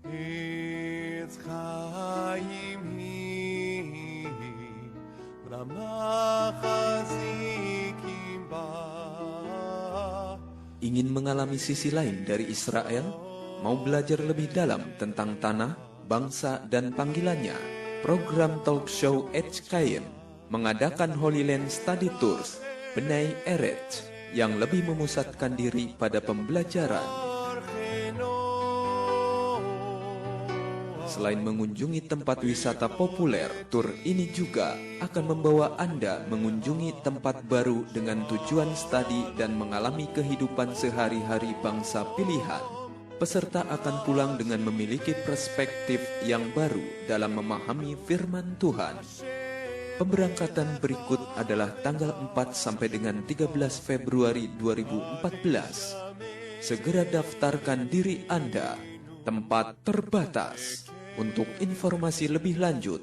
עץ חיים היא, ברמה חזיקים בה. Ingin mengalami sisi lain dari Israel? Mau belajar lebih dalam tentang tanah, bangsa, dan panggilannya? Program talk show HKM mengadakan Holy Land Study Tours Bnei Eretz yang lebih memusatkan diri pada pembelajaran. Selain mengunjungi tempat wisata populer, tur ini juga akan membawa Anda mengunjungi tempat baru dengan tujuan studi dan mengalami kehidupan sehari-hari bangsa pilihan. Peserta akan pulang dengan memiliki perspektif yang baru dalam memahami firman Tuhan. Pemberangkatan berikut adalah tanggal 4 sampai dengan 13 Februari 2014. Segera daftarkan diri Anda. Tempat terbatas. Untuk informasi lebih lanjut,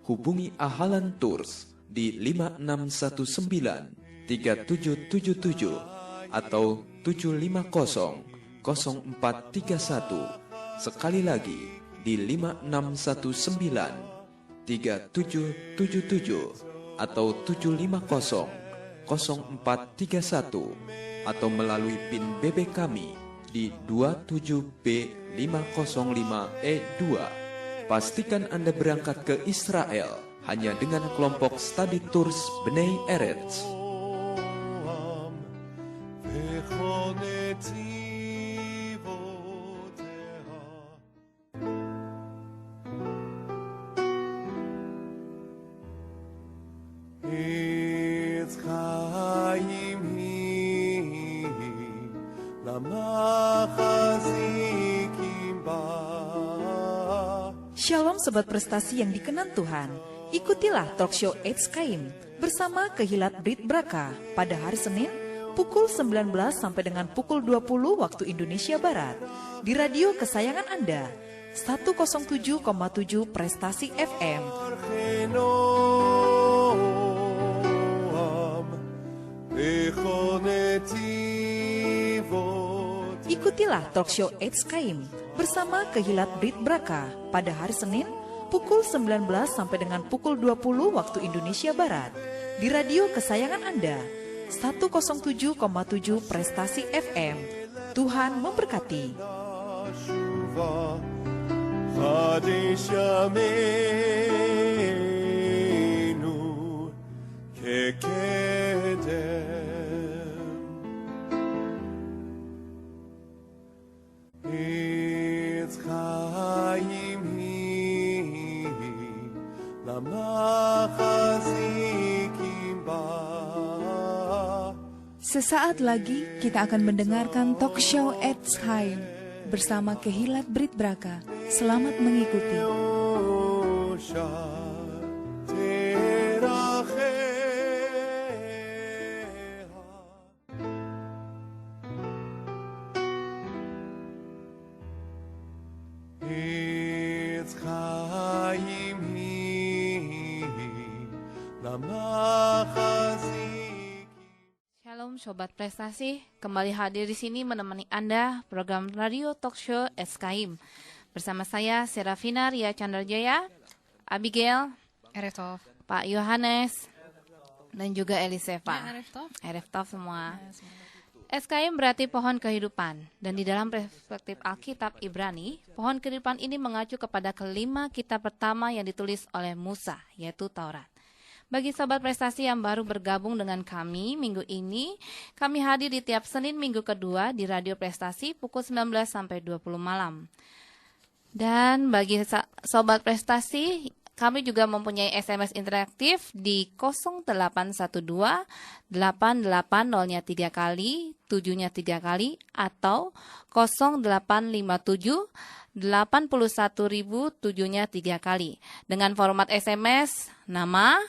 hubungi Ahalan Tours di 5619-3777 atau 750-0431. Sekali lagi di 5619-3777 atau 750-0431 atau melalui PIN BB kami di 27B505E2. Pastikan Anda berangkat ke Israel hanya dengan kelompok Study Tours Bnei Eretz. Shalom Sobat Prestasi yang dikenan Tuhan. Ikutilah talk show HKM bersama Kehilat Brit Braka pada hari Senin pukul 19 sampai dengan pukul 20 waktu Indonesia Barat di radio kesayangan Anda 107,7 Prestasi FM. Ikutilah talk show HKM bersama Kehilat Brit Braka pada hari Senin pukul 19 sampai dengan pukul 20 waktu Indonesia Barat di radio kesayangan Anda 107,7 Prestasi FM. Tuhan memberkati. Sesaat lagi kita akan mendengarkan talk show HKM bersama Kehilat Brit Braka. Selamat mengikuti. Sobat Prestasi, kembali hadir di sini menemani Anda program radio talk show HKM. Bersama saya Serafina Ria Chandrajaya, Abigail, Ereftov, Pak Yohanes, dan juga Elisefa. Ya, Ereftov semua. HKM berarti pohon kehidupan, dan di dalam perspektif Alkitab Ibrani, pohon kehidupan ini mengacu kepada kelima kitab pertama yang ditulis oleh Musa, yaitu Taurat. Bagi Sobat Prestasi yang baru bergabung dengan kami minggu ini, kami hadir di tiap Senin minggu kedua di Radio Prestasi pukul 19 sampai 20 malam. Dan bagi Sobat Prestasi, kami juga mempunyai SMS interaktif di 0812 8800-nya 3 kali, 7-nya 3 kali, atau 0857 81.000 7-nya 3 kali. Dengan format SMS, nama,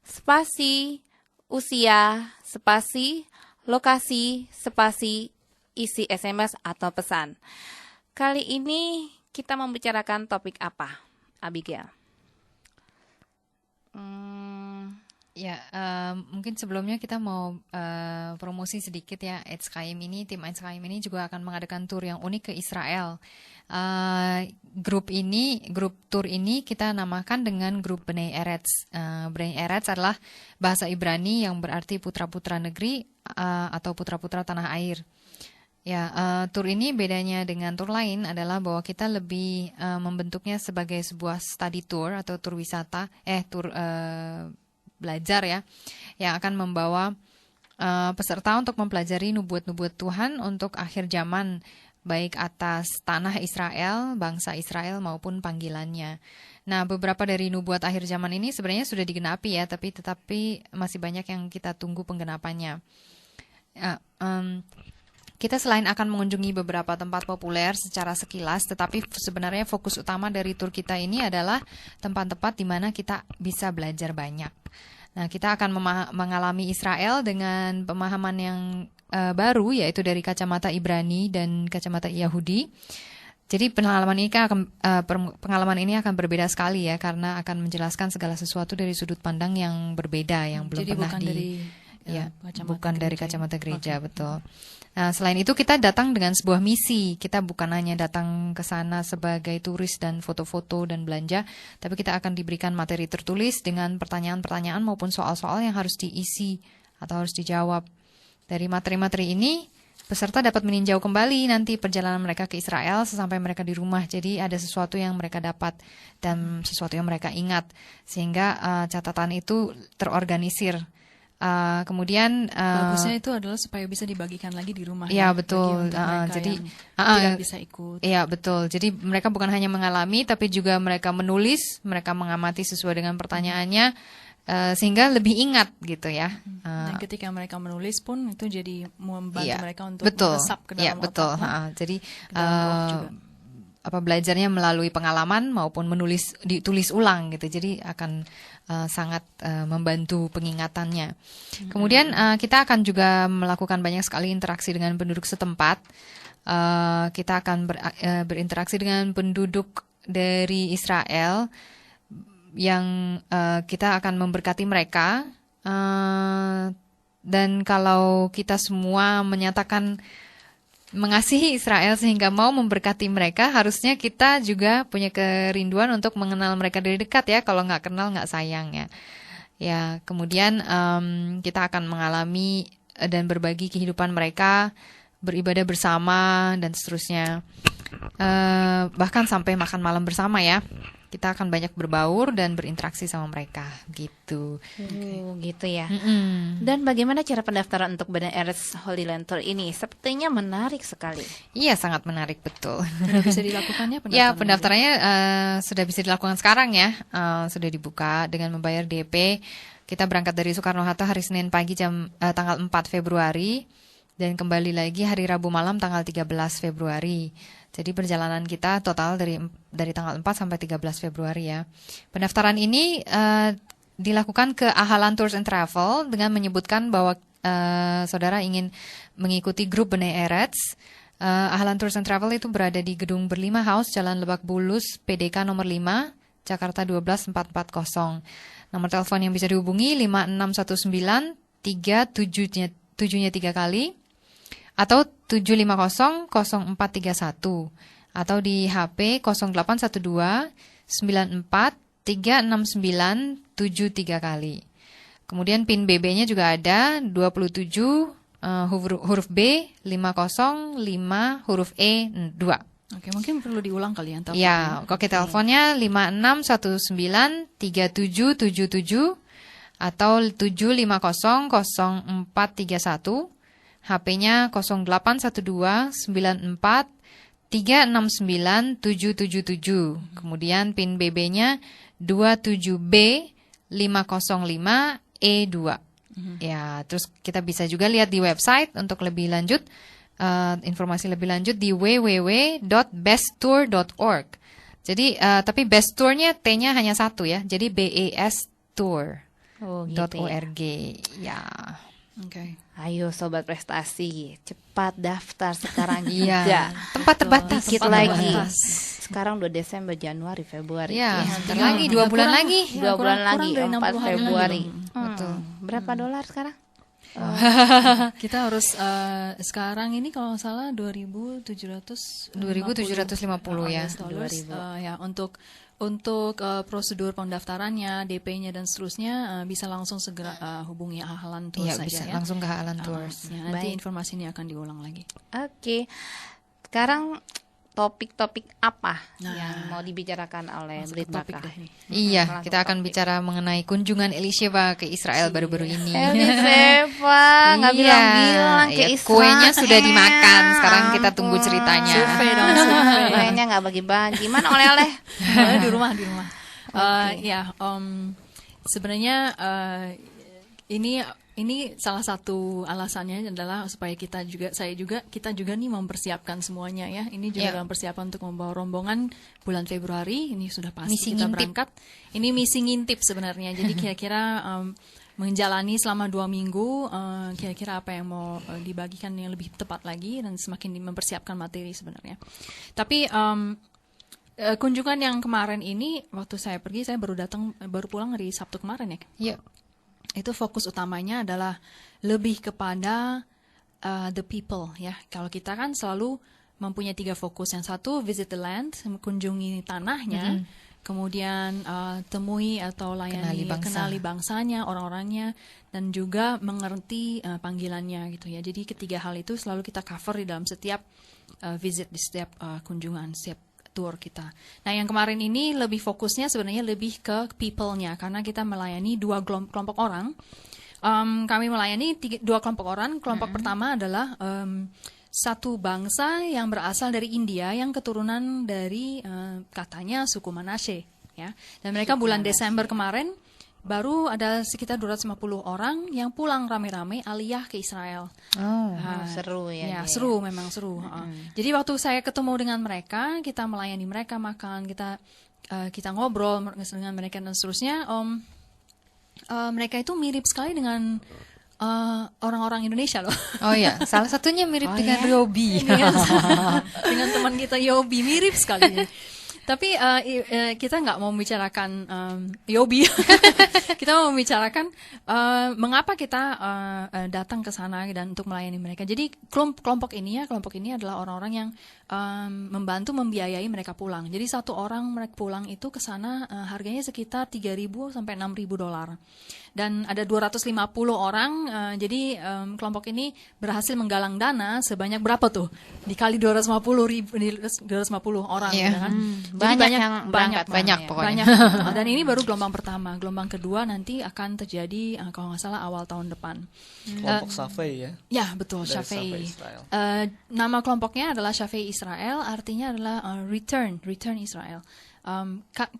spasi, usia, spasi, lokasi, spasi, isi SMS atau pesan. Kali ini kita membicarakan topik apa, Abigail? Ya, mungkin sebelumnya kita mau promosi sedikit ya. Tim HKM ini juga akan mengadakan tur yang unik ke Israel. Grup tur ini kita namakan dengan grup Bnei Eretz. Bnei Eretz adalah bahasa Ibrani yang berarti putra-putra negeri atau putra-putra tanah air. Ya, tur ini bedanya dengan tur lain adalah bahwa kita lebih membentuknya sebagai sebuah study tour atau tur wisata, tur belajar ya, yang akan membawa peserta untuk mempelajari nubuat-nubuat Tuhan untuk akhir zaman, baik atas tanah Israel, bangsa Israel maupun panggilannya. Nah, beberapa dari nubuat akhir zaman ini sebenarnya sudah digenapi ya, tetapi masih banyak yang kita tunggu penggenapannya. Kita selain akan mengunjungi beberapa tempat populer secara sekilas, tetapi sebenarnya fokus utama dari tur kita ini adalah tempat-tempat di mana kita bisa belajar banyak. Nah, kita akan mengalami Israel dengan pemahaman yang baru, yaitu dari kacamata Ibrani dan kacamata Yahudi. Jadi pengalaman ini akan berbeda sekali ya, karena akan menjelaskan segala sesuatu dari sudut pandang yang berbeda, yang belum pernah bukan dari kacamata gereja, betul. Nah, selain itu kita datang dengan sebuah misi. Kita bukan hanya datang ke sana sebagai turis dan foto-foto dan belanja, tapi kita akan diberikan materi tertulis dengan pertanyaan-pertanyaan maupun soal-soal yang harus diisi atau harus dijawab. Dari materi-materi ini, peserta dapat meninjau kembali nanti perjalanan mereka ke Israel sesampai mereka di rumah. Jadi ada sesuatu yang mereka dapat dan sesuatu yang mereka ingat, sehingga catatan itu terorganisir. Kemudian bagusnya itu adalah supaya bisa dibagikan lagi di rumah. Iya, betul. Jadi tidak bisa ikut. Iya, betul. Jadi mereka bukan hanya mengalami, tapi juga mereka menulis, mereka mengamati sesuai dengan pertanyaannya, sehingga lebih ingat gitu ya. Dan ketika mereka menulis pun itu jadi membantu mereka untuk meresap ke dalam betul. Jadi belajarnya melalui pengalaman maupun ditulis ulang gitu. Jadi akan sangat membantu pengingatannya. Kemudian kita akan juga melakukan banyak sekali interaksi dengan penduduk setempat. Kita akan berinteraksi dengan penduduk dari Israel yang kita akan memberkati mereka. Dan kalau kita semua menyatakan mengasihi Israel sehingga mau memberkati mereka, harusnya kita juga punya kerinduan untuk mengenal mereka dari dekat ya. Kalau nggak kenal nggak sayang ya. Ya, kemudian kita akan mengalami dan berbagi kehidupan mereka, beribadah bersama dan seterusnya. Bahkan sampai makan malam bersama ya. Kita akan banyak berbaur dan berinteraksi sama mereka gitu. Gitu ya. Dan bagaimana cara pendaftaran untuk Bnei Eretz Holy Land Tour ini? Sepertinya menarik sekali. Iya, sangat menarik, betul. Sudah bisa dilakukannya pendaftarannya? Ya, pendaftarannya sudah bisa dilakukan sekarang ya. Sudah dibuka dengan membayar DP. Kita berangkat dari Soekarno-Hatta hari Senin pagi tanggal 4 Februari dan kembali lagi hari Rabu malam tanggal 13 Februari. Jadi perjalanan kita total dari tanggal 4 sampai 13 Februari ya. Pendaftaran ini dilakukan ke Ahalan Tours and Travel dengan menyebutkan bahwa saudara ingin mengikuti grup Bnei Eretz. Ahalan Tours and Travel itu berada di Gedung Berlima House, Jalan Lebak Bulus, PDK nomor 5, Jakarta 12440. Nomor telepon yang bisa dihubungi 5619 37-nya 3 kali. Atau 750-0431 atau di HP 0812 94 369 73 kali. Kemudian PIN BB-nya juga ada 27 huruf B 505 huruf E 2. Oke, mungkin perlu diulang kali ya. Ya, oke, teleponnya 5619 3777 atau 750-0431. HP-nya 0812 94 369 777. Kemudian PIN BB-nya 27B 505 E2. Ya, terus kita bisa juga lihat di website untuk lebih lanjut, informasi lebih lanjut di www.besttour.org. Jadi tapi best tour-nya T-nya hanya satu ya. Jadi BES Tour.org. Oh, gitu ya. Oke. Ayo sobat prestasi, cepat daftar sekarang Iya. juga. Tempat terbatas. Dikit lagi. Sekarang udah Desember, Januari, Februari. Iya, Ya, bentar lagi 2 bulan lagi. 2 bulan kurang lagi, dari 4 60 hari Februari. lagi. Betul. Berapa dolar sekarang? Kita harus sekarang ini kalau nggak salah 2.750 2.750 ya. US dollars, ya untuk prosedur pendaftarannya, DP-nya dan seterusnya bisa langsung segera hubungi Hahalan Tours Iya, saja bisa ya. langsung ke Hahalan Tours. Ya, nanti Baik. informasi ini akan diulang lagi. Oke. Sekarang topik-topik apa Nah. yang mau dibicarakan oleh Masuk ke Brit topik Baka? deh nih. Iya, Langsung kita akan topik. bicara mengenai kunjungan Elisheva ke Israel baru-baru ini. Eliseva nggak bilang-bilang ke Iya, Israel. kuenya sudah dimakan. Sekarang kita tunggu Ampun. ceritanya. Survei dong, survei. Kuenya nggak bagi-bagi. Mana oleh-oleh? di rumah. Ya, sebenarnya ini salah satu alasannya adalah supaya kita juga nih mempersiapkan semuanya ya. Ini juga Ya. dalam persiapan untuk membawa rombongan bulan Februari. Ini sudah pasti Misi kita ngintip. berangkat. Ini misi ngintip sebenarnya. Jadi kira-kira menjalani selama 2 minggu, kira-kira apa yang mau dibagikan yang lebih tepat lagi dan semakin mempersiapkan materi sebenarnya. Tapi kunjungan yang kemarin ini waktu saya pergi, saya baru pulang dari Sabtu kemarin ya. Iya. Itu fokus utamanya adalah lebih kepada the people ya. Kalau kita kan selalu mempunyai 3 fokus. Yang satu visit the land, kunjungi tanahnya. Kemudian temui atau layani, kenali bangsanya, orang-orangnya, dan juga mengerti panggilannya gitu ya. Jadi ketiga hal itu selalu kita cover di dalam setiap visit, di setiap kunjungan, setiap tour kita. Nah, yang kemarin ini lebih fokusnya sebenarnya lebih ke people-nya, karena kita melayani 2 kelompok orang. Kami melayani 2 kelompok orang. Kelompok pertama adalah satu bangsa yang berasal dari India yang keturunan dari katanya suku Manasye ya. Dan mereka bulan Desember kemarin baru ada sekitar 250 orang yang pulang rame-rame aliyah ke Israel. Seru ya. Ya, dia. seru, memang seru. Jadi waktu saya ketemu dengan mereka, kita melayani mereka makan, kita ngobrol dengan mereka dan seterusnya. Mereka itu mirip sekali dengan orang-orang Indonesia loh. Oh iya, salah satunya mirip dengan Ryobi. Dengan teman kita Yobi, mirip sekali. Tapi kita nggak mau membicarakan Yobi. Kita mau membicarakan mengapa kita datang ke sana dan untuk melayani mereka. Jadi kelompok ini adalah orang-orang yang membantu membiayai mereka pulang. Jadi satu orang mereka pulang itu ke sana harganya sekitar 3.000 sampai 6.000 dolar. Dan ada 250 orang, jadi kelompok ini berhasil menggalang dana sebanyak berapa tuh? Dikali 250 orang, Iya. ya kan? Jadi Banyak yang berangkat banyak ya. pokoknya. Banyak. Dan ini baru gelombang pertama. Gelombang kedua nanti akan terjadi kalau nggak salah awal tahun depan. Kelompok Safei ya. Ya, betul, Dari Shafei. Safei Israel. Nama kelompoknya adalah Shafei Israel, artinya adalah return Israel.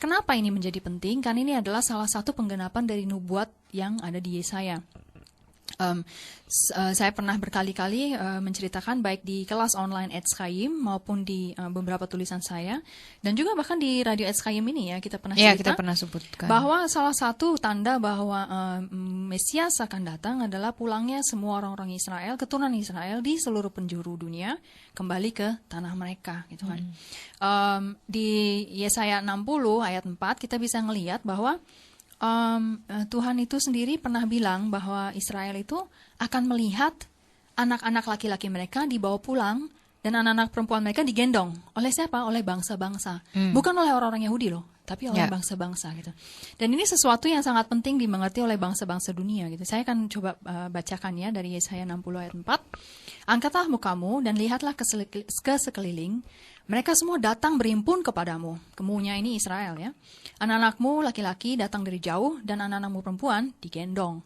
Kenapa ini menjadi penting? Karena ini adalah salah satu penggenapan dari nubuat yang ada di Yesaya. Saya pernah berkali-kali menceritakan baik di kelas online Etskaim maupun di beberapa tulisan saya dan juga bahkan di radio Etskaim ini ya kita pernah Iya, cerita kita pernah sebutkan. bahwa salah satu tanda bahwa Mesias akan datang adalah pulangnya semua orang-orang Israel, keturunan Israel di seluruh penjuru dunia kembali ke tanah mereka gitu kan. Di Yesaya 60 ayat 4 kita bisa ngelihat bahwa Tuhan itu sendiri pernah bilang bahwa Israel itu akan melihat anak-anak laki-laki mereka dibawa pulang dan anak-anak perempuan mereka digendong. Oleh siapa? Oleh bangsa-bangsa. Bukan oleh orang-orang Yahudi loh, tapi oleh bangsa-bangsa gitu. Dan ini sesuatu yang sangat penting dimengerti oleh bangsa-bangsa dunia gitu. Saya akan coba bacakan ya dari Yesaya 60 ayat 4. Angkatlah mukamu dan lihatlah ke sekeliling. Mereka semua datang berimpun kepadamu. Kemunya ini Israel ya. Anak-anakmu laki-laki datang dari jauh dan anak-anakmu perempuan digendong.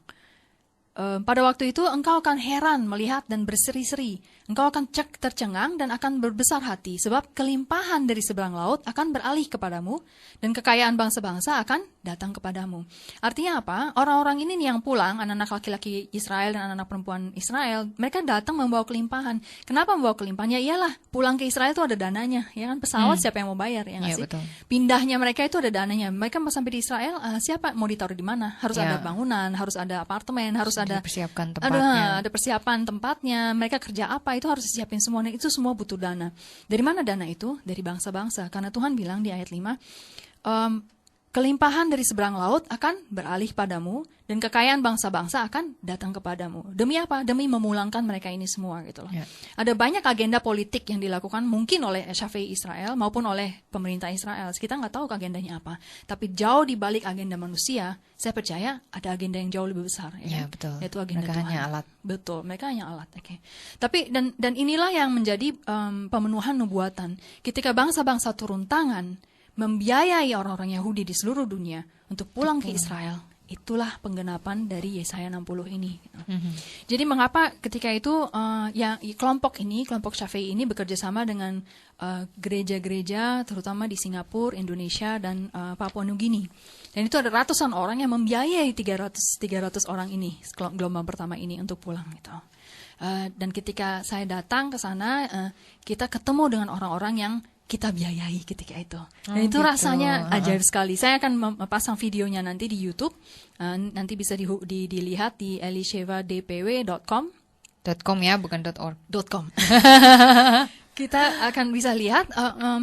Pada waktu itu engkau akan heran melihat dan berseri-seri. Engkau akan tercengang dan akan berbesar hati. Sebab kelimpahan dari seberang laut akan beralih kepadamu. Dan kekayaan bangsa-bangsa akan datang kepadamu. Artinya apa? Orang-orang ini nih yang pulang, anak-anak laki-laki Israel dan anak-anak perempuan Israel, mereka datang membawa kelimpahan. Kenapa membawa kelimpahan? Ya iyalah, pulang ke Israel itu ada dananya. Ya kan, pesawat siapa yang mau bayar? Ya nggak Iya, sih? betul. Pindahnya mereka itu ada dananya. Mereka mau sampai di Israel, siapa mau ditaruh di mana? Harus ada bangunan, harus ada apartemen, harus ada dipersiapkan tempatnya. Ada persiapan tempatnya, mereka kerja apa itu harus disiapin semua, dan itu semua butuh dana. Dari mana dana itu? Dari bangsa-bangsa. Karena Tuhan bilang di ayat 5, kelimpahan dari seberang laut akan beralih padamu, dan kekayaan bangsa-bangsa akan datang kepadamu. Demi apa? Demi memulangkan mereka ini semua gitu loh. Ada banyak agenda politik yang dilakukan mungkin oleh Syafei Israel maupun oleh pemerintah Israel. Kita nggak tahu agendanya apa. Tapi jauh di balik agenda manusia, saya percaya ada agenda yang jauh lebih besar. Ya, betul. Yaitu agenda Mereka Tuhan. hanya alat. Betul, mereka hanya alat. Oke. Tapi dan inilah yang menjadi pemenuhan nubuatan. Ketika bangsa-bangsa turun tangan membiayai orang-orang Yahudi di seluruh dunia untuk pulang ke Israel, itulah penggenapan dari Yesaya 60 ini. Jadi mengapa ketika itu kelompok Syafei ini bekerja sama dengan gereja-gereja terutama di Singapura, Indonesia, dan Papua Nugini. Dan itu ada ratusan orang yang membiayai 300 orang ini, gelombang pertama ini untuk pulang gitu. Dan ketika saya datang ke sana, kita ketemu dengan orang-orang yang kita biayai ketika itu. Dan itu gitu. Rasanya ajaib sekali. Saya akan pasang videonya nanti di YouTube. Nanti bisa dilihat di elishevadpw.com. .com ya, bukan .org. .com. Kita akan bisa lihat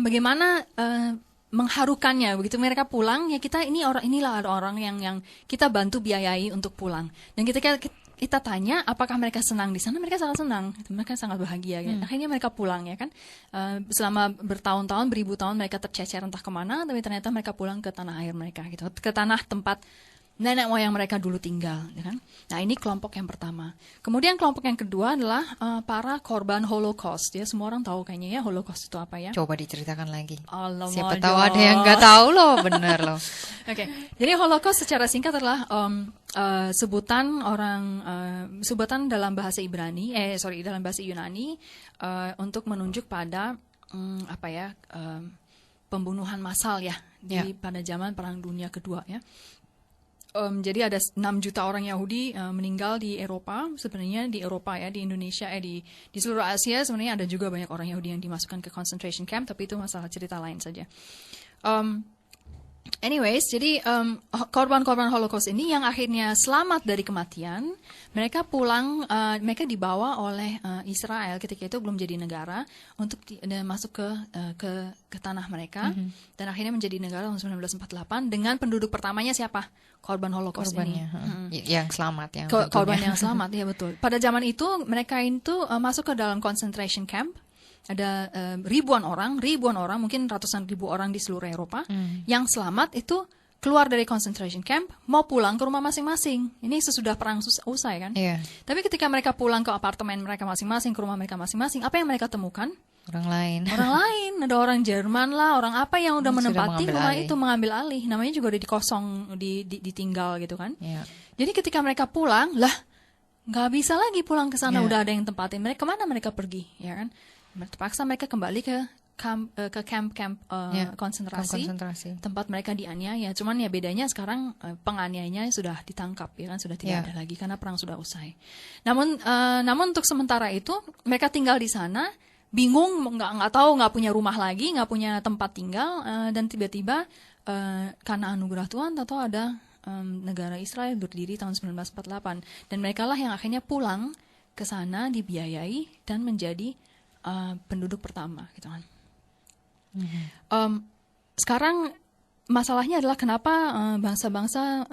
bagaimana mengharukannya. Begitu mereka pulang, ya inilah ada orang yang kita bantu biayai untuk pulang. Dan ketika kita tanya apakah mereka senang di sana, mereka sangat senang, mereka sangat bahagia. Akhirnya mereka pulang ya kan. Selama bertahun-tahun, beribu tahun mereka tercecer entah kemana, tapi ternyata mereka pulang ke tanah air mereka gitu, ke tanah tempat nenek moyang mereka dulu tinggal, ya kan? Nah, ini kelompok yang pertama. Kemudian kelompok yang kedua adalah para korban Holocaust. Ya, semua orang tahu kayaknya ya Holocaust itu apa ya? Coba diceritakan lagi. Allah, siapa tahu ada yang nggak tahu loh, bener loh. Oke. Jadi Holocaust secara singkat adalah sebutan dalam bahasa dalam bahasa Yunani untuk menunjuk pada pembunuhan massal ya pada zaman Perang Dunia Kedua ya. Jadi ada 6 juta orang Yahudi meninggal di Eropa, sebenarnya di Eropa ya, di Indonesia, di seluruh Asia sebenarnya ada juga banyak orang Yahudi yang dimasukkan ke concentration camp, tapi itu masalah cerita lain saja. Anyways, jadi korban-korban Holocaust ini yang akhirnya selamat dari kematian, mereka pulang, mereka dibawa oleh Israel ketika itu belum jadi negara untuk masuk ke tanah mereka, dan akhirnya menjadi negara tahun 1948 dengan penduduk pertamanya siapa? Korban Holocaust ini. Yang selamat. Korban yang selamat, ya betul. Pada zaman itu mereka itu masuk ke dalam concentration camp. Ada ribuan orang, mungkin ratusan ribu orang di seluruh Eropa yang selamat itu keluar dari concentration camp, mau pulang ke rumah masing-masing. Ini sesudah perang usai kan? Yeah. Tapi ketika mereka pulang ke apartemen mereka masing-masing, ke rumah mereka masing-masing, apa yang mereka temukan? Orang lain. Ada orang Jerman lah, orang apa yang udah menempati rumah itu, mengambil alih. Namanya juga udah dikosong, ditinggal gitu kan? Yeah. Jadi ketika mereka pulang, nggak bisa lagi pulang ke sana, udah ada yang tempatin. Mereka kemana mereka pergi, ya kan? Terpaksa mereka kembali ke camp konsentrasi, tempat mereka dianiaya. Cuman ya bedanya sekarang penganiayanya sudah ditangkap, ya kan, sudah tidak ada lagi karena perang sudah usai. Namun untuk sementara itu mereka tinggal di sana, bingung, nggak tahu, nggak punya rumah lagi, nggak punya tempat tinggal, dan tiba-tiba karena anugerah Tuhan, tahu ada negara Israel berdiri tahun 1948, dan mereka lah yang akhirnya pulang ke sana dibiayai dan menjadi penduduk pertama gitu kan. Sekarang masalahnya adalah kenapa bangsa-bangsa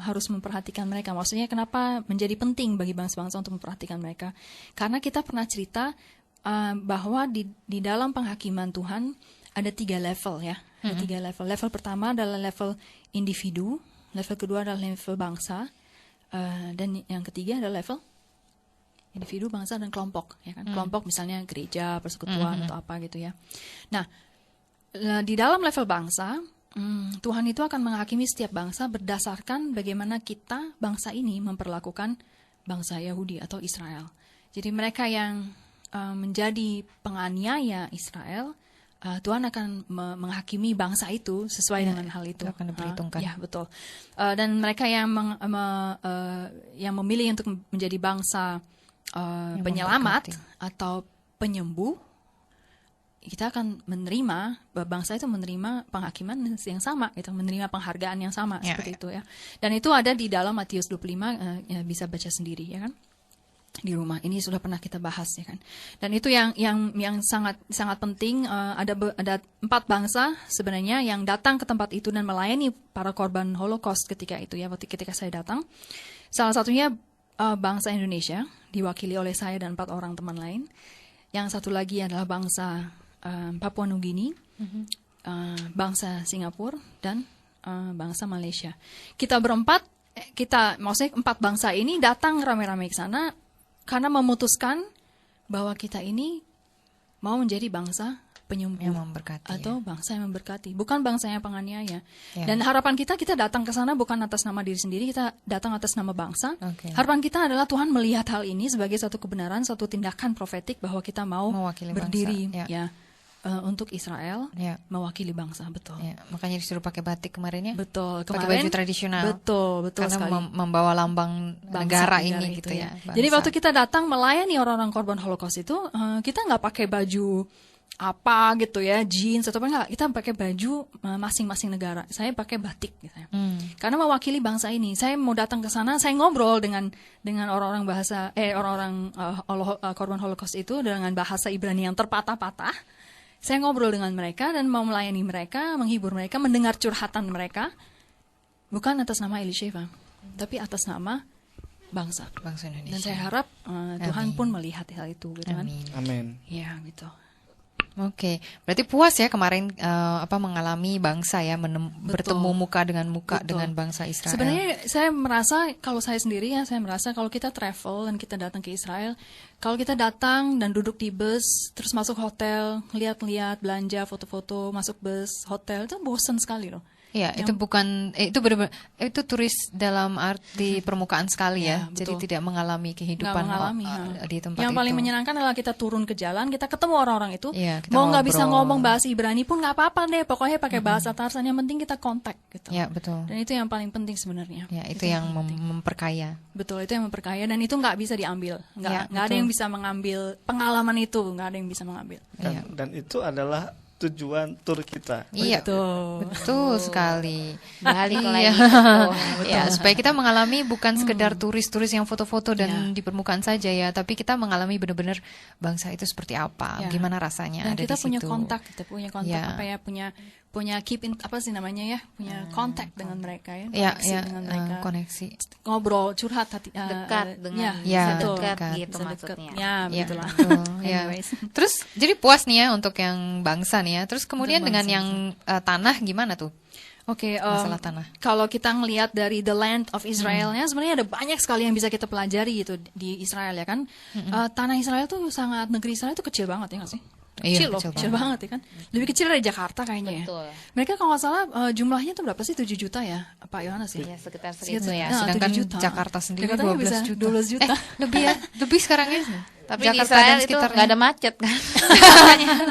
harus memperhatikan mereka. Maksudnya kenapa menjadi penting bagi bangsa-bangsa untuk memperhatikan mereka? Karena kita pernah cerita bahwa di dalam penghakiman Tuhan ada 3 level ya. Ada 3 level. Level pertama adalah level individu, level kedua adalah level bangsa, dan yang ketiga adalah level individu, bangsa, dan kelompok, ya kan? Kelompok misalnya gereja, persekutuan atau apa gitu ya. Nah, di dalam level bangsa, Tuhan itu akan menghakimi setiap bangsa berdasarkan bagaimana kita bangsa ini memperlakukan bangsa Yahudi atau Israel. Jadi mereka yang menjadi penganiaya Israel, Tuhan akan menghakimi bangsa itu sesuai dengan hal itu. Akan diperhitungkan. Ya, betul. Dan mereka yang memilih untuk menjadi bangsa penyelamat atau penyembuh, kita akan menerima, bangsa itu menerima penghakiman yang sama, gitu, menerima penghargaan yang sama, seperti itu ya. Dan itu ada di dalam Matius 25, ya, bisa baca sendiri ya kan, di rumah. Ini sudah pernah kita bahas ya kan. Dan itu yang sangat sangat penting. Ada 4 bangsa sebenarnya yang datang ke tempat itu dan melayani para korban Holocaust ketika itu ya, ketika saya datang. Salah satunya bangsa Indonesia, diwakili oleh saya dan 4 orang teman lain. Yang satu lagi adalah bangsa Papua Nugini, bangsa Singapura, dan bangsa Malaysia. Kita berempat, maksudnya 4 bangsa ini datang rame-rame ke sana karena memutuskan bahwa kita ini mau menjadi bangsa penyembuh yang memberkati, atau bangsa yang memberkati, bukan bangsa yang penganiaya. Dan harapan kita datang ke sana bukan atas nama diri sendiri, kita datang atas nama bangsa. Harapan kita adalah Tuhan melihat hal ini sebagai satu kebenaran, satu tindakan profetik bahwa kita mau mewakili berdiri bangsa. Ya, untuk Israel, mewakili bangsa, betul. Makanya disuruh pakai batik kemarin ya. Betul, pakai baju tradisional. Betul karena sekali. Membawa lambang negara ini gitu ya. Jadi waktu kita datang melayani orang-orang korban Holocaust itu, kita nggak pakai baju apa gitu ya, jeans atau apa, enggak, kita pakai baju masing-masing negara. Saya pakai batik gitu ya. Karena mewakili bangsa ini. Saya mau datang ke sana, saya ngobrol dengan orang-orang korban Holocaust itu dengan bahasa Ibrani yang terpatah-patah. Saya ngobrol dengan mereka dan mau melayani mereka, menghibur mereka, mendengar curhatan mereka, bukan atas nama Elisheva, tapi atas nama bangsa Indonesia. Dan saya harap Tuhan pun melihat hal itu, gitu kan? Amin. Ya, gitu. Oke, berarti puas ya kemarin mengalami bangsa ya, bertemu muka dengan muka dengan bangsa Israel. Sebenarnya saya merasa, kalau saya sendiri ya, saya merasa kalau kita travel dan kita datang ke Israel, kalau kita datang dan duduk di bus, terus masuk hotel, lihat-lihat, belanja, foto-foto, masuk bus, hotel, itu bosan sekali loh. Iya, itu bukan itu benar-benar itu turis dalam arti permukaan sekali ya. Jadi tidak mengalami kehidupan di tempat yang itu. paling menyenangkan adalah kita turun ke jalan, kita ketemu orang-orang itu. Mau nggak bisa ngomong bahasa Ibrani pun nggak apa-apa deh, pokoknya pakai bahasa Tarsan, yang penting kita kontak gitu. Ya, betul. Dan itu yang paling penting sebenarnya. Ya, itu yang memperkaya. Betul, itu yang memperkaya, dan itu nggak bisa diambil. Nggak ada yang bisa mengambil pengalaman itu, nggak ada yang bisa mengambil. Dan itu adalah tujuan tur kita. Iya, betul sekali. Balik lagi. Ya, supaya kita mengalami bukan sekedar turis-turis yang foto-foto dan di permukaan saja ya, tapi kita mengalami benar-benar bangsa itu seperti apa, gimana rasanya. Dan ada kita di punya situ. kita punya kontak apa ya, punya keep in, apa sih namanya ya, punya kontak dengan mereka ya, koneksi dengan mereka, koneksi, ngobrol, curhat hati, dekat dengan dekat gitu maksudnya. Begitulah. Terus jadi puas nih ya untuk yang bangsa nih ya. Terus kemudian dengan yang tanah gimana tuh? Oke, masalah tanah. Kalau kita ngelihat dari the land of Israel-nya, sebenarnya ada banyak sekali yang bisa kita pelajari gitu di Israel ya kan. Tanah Israel tuh negeri Israel tuh kecil banget ya nggak sih? Kecil loh, kecil banget ya kan. Lebih kecil dari Jakarta kayaknya. Betul. Ya. Mereka kalau nggak salah jumlahnya tuh berapa sih? 7 juta ya, Pak Yohanes ya? Ya, sekitar segitu ya. Sedangkan 7 juta. Jakarta sendiri Jakarta 12 juta. Lebih ya? Lebih sekarang ya. Tapi Jakarta di Israel dan itu sekitarnya. nggak ada macet kan?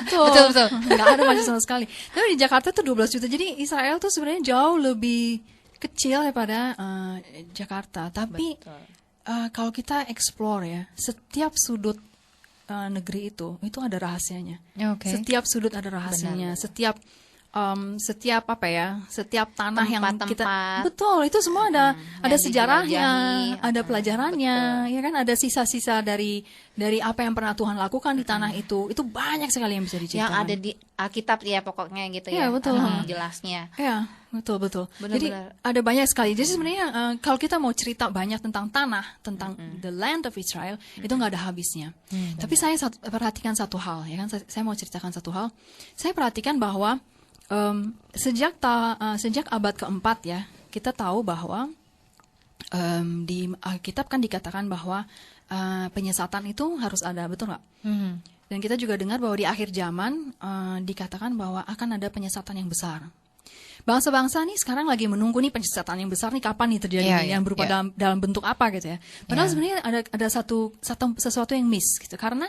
betul. Nggak ada macet sama sekali. Tapi di Jakarta tuh 12 juta. Jadi Israel tuh sebenarnya jauh lebih kecil daripada Jakarta. Tapi kalau kita explore ya, setiap sudut negeri itu ada rahasianya. Setiap sudut ada rahasianya. Setiap setiap tanah yang kita betul, itu semua ada sejarahnya, ada pelajarannya, ya kan, ada sisa-sisa dari apa yang pernah Tuhan lakukan di tanah itu banyak sekali yang bisa diceritakan. Yang ada di Alkitab ya pokoknya gitu ya. Betul. Jelasnya. Ya, betul. Benar-benar. Jadi ada banyak sekali. Jadi sebenarnya kalau kita mau cerita banyak tentang tanah, tentang the land of Israel, itu nggak ada habisnya. Tapi saya perhatikan satu hal, ya kan, saya mau ceritakan satu hal. Saya perhatikan bahwa sejak abad keempat ya, kita tahu bahwa di Alkitab kan dikatakan bahwa penyesatan itu harus ada, betul nggak? Dan kita juga dengar bahwa di akhir zaman dikatakan bahwa akan ada penyesatan yang besar. Bangsa-bangsa nih sekarang lagi menunggu nih penyesatan yang besar nih, kapan nih terjadi, yang berupa dalam bentuk apa gitu ya. Padahal sebenarnya ada sesuatu yang miss gitu, karena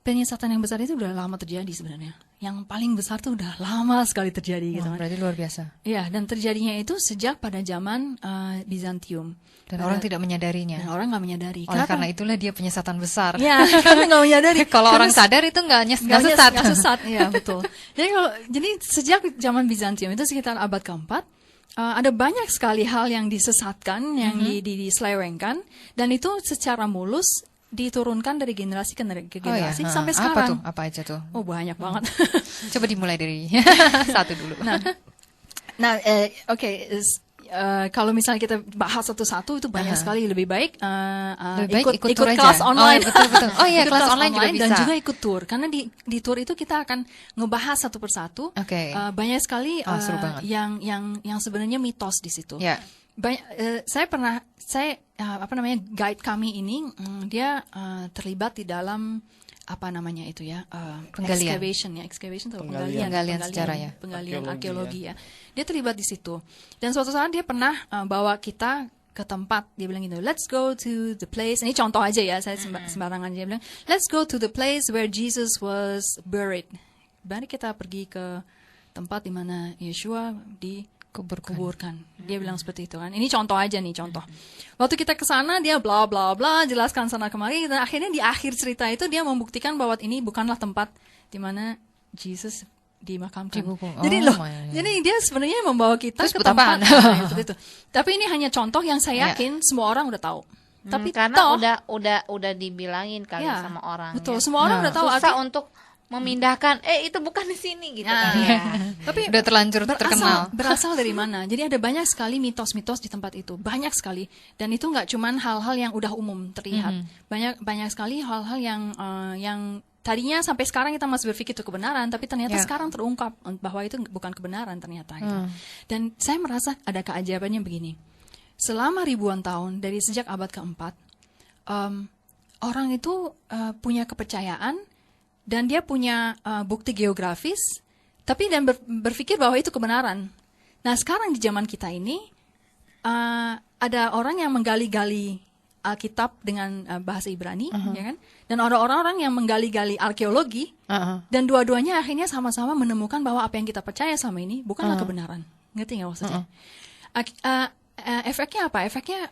penyesatan yang besar itu udah lama terjadi sebenarnya. Yang paling besar tuh udah lama sekali terjadi gitu kan. Berarti luar biasa. Iya, dan terjadinya itu sejak pada zaman Bizantium. Dan orang tidak menyadarinya. Dan orang nggak menyadari. Oleh karena itulah dia penyesatan besar. Ya, karena nggak menyadari. Kalau orang sadar itu nggak sesat. Nggak sesat, ya betul. Jadi sejak zaman Bizantium itu sekitar abad keempat, ada banyak sekali hal yang disesatkan, yang diselewengkan, dan itu secara mulus diturunkan dari generasi ke generasi sampai sekarang. Apa aja tuh? Oh, banyak banget. Coba dimulai dari satu dulu. Kalau misalnya kita bahas satu-satu itu banyak sekali. Lebih baik, ikut tour kelas aja. online. Betul. Oh iya, Ikut kelas online juga bisa. Dan juga ikut tour, karena di tour itu kita akan ngebahas satu persatu. Banyak sekali seru banget. yang sebenarnya mitos di situ. Yeah. Guide kami ini dia terlibat di dalam penggalian. Excavation atau penggalian sejarah ya. Penggalian arkeologi ya. Dia terlibat di situ. Dan suatu saat dia pernah bawa kita ke tempat, dia bilang gitu, let's go to the place. Ini contoh aja ya, saya sembarangan aja bilang, let's go to the place where Jesus was buried. Mari kita pergi ke tempat di mana Yeshua dikuburkan. Dia bilang seperti itu kan. Ini contoh aja nih, contoh. Waktu kita ke sana dia bla bla bla jelaskan sana kemari, dan akhirnya di akhir cerita itu dia membuktikan bahwa ini bukanlah tempat di mana Jesus dimakamkan. Jadi dia sebenarnya membawa kita ke tempat itu. Tapi ini hanya contoh yang saya yakin semua orang udah tahu. Tapi karena udah dibilangin kali sama orang. Betul, semua orang udah tahu. Susah untuk memindahkan itu bukan di sini gitu kan. Tapi udah terlanjur terkenal. Berasal dari mana? Jadi ada banyak sekali mitos-mitos di tempat itu, banyak sekali. Dan itu nggak cuman hal-hal yang udah umum terlihat. Banyak sekali hal-hal yang tadinya sampai sekarang kita masih berpikir itu kebenaran, tapi ternyata sekarang terungkap bahwa itu bukan kebenaran ternyata. Gitu. Dan saya merasa ada keajaibannya begini. Selama ribuan tahun dari sejak abad keempat, orang itu punya kepercayaan. Dan dia punya bukti geografis, tapi dan berpikir bahwa itu kebenaran. Nah sekarang di zaman kita ini, ada orang yang menggali-gali Alkitab dengan bahasa Ibrani, ya kan? Dan ada orang-orang yang menggali-gali arkeologi, dan dua-duanya akhirnya sama-sama menemukan bahwa apa yang kita percaya sama ini bukanlah kebenaran. Ngerti nggak maksudnya? Efeknya apa? Efeknya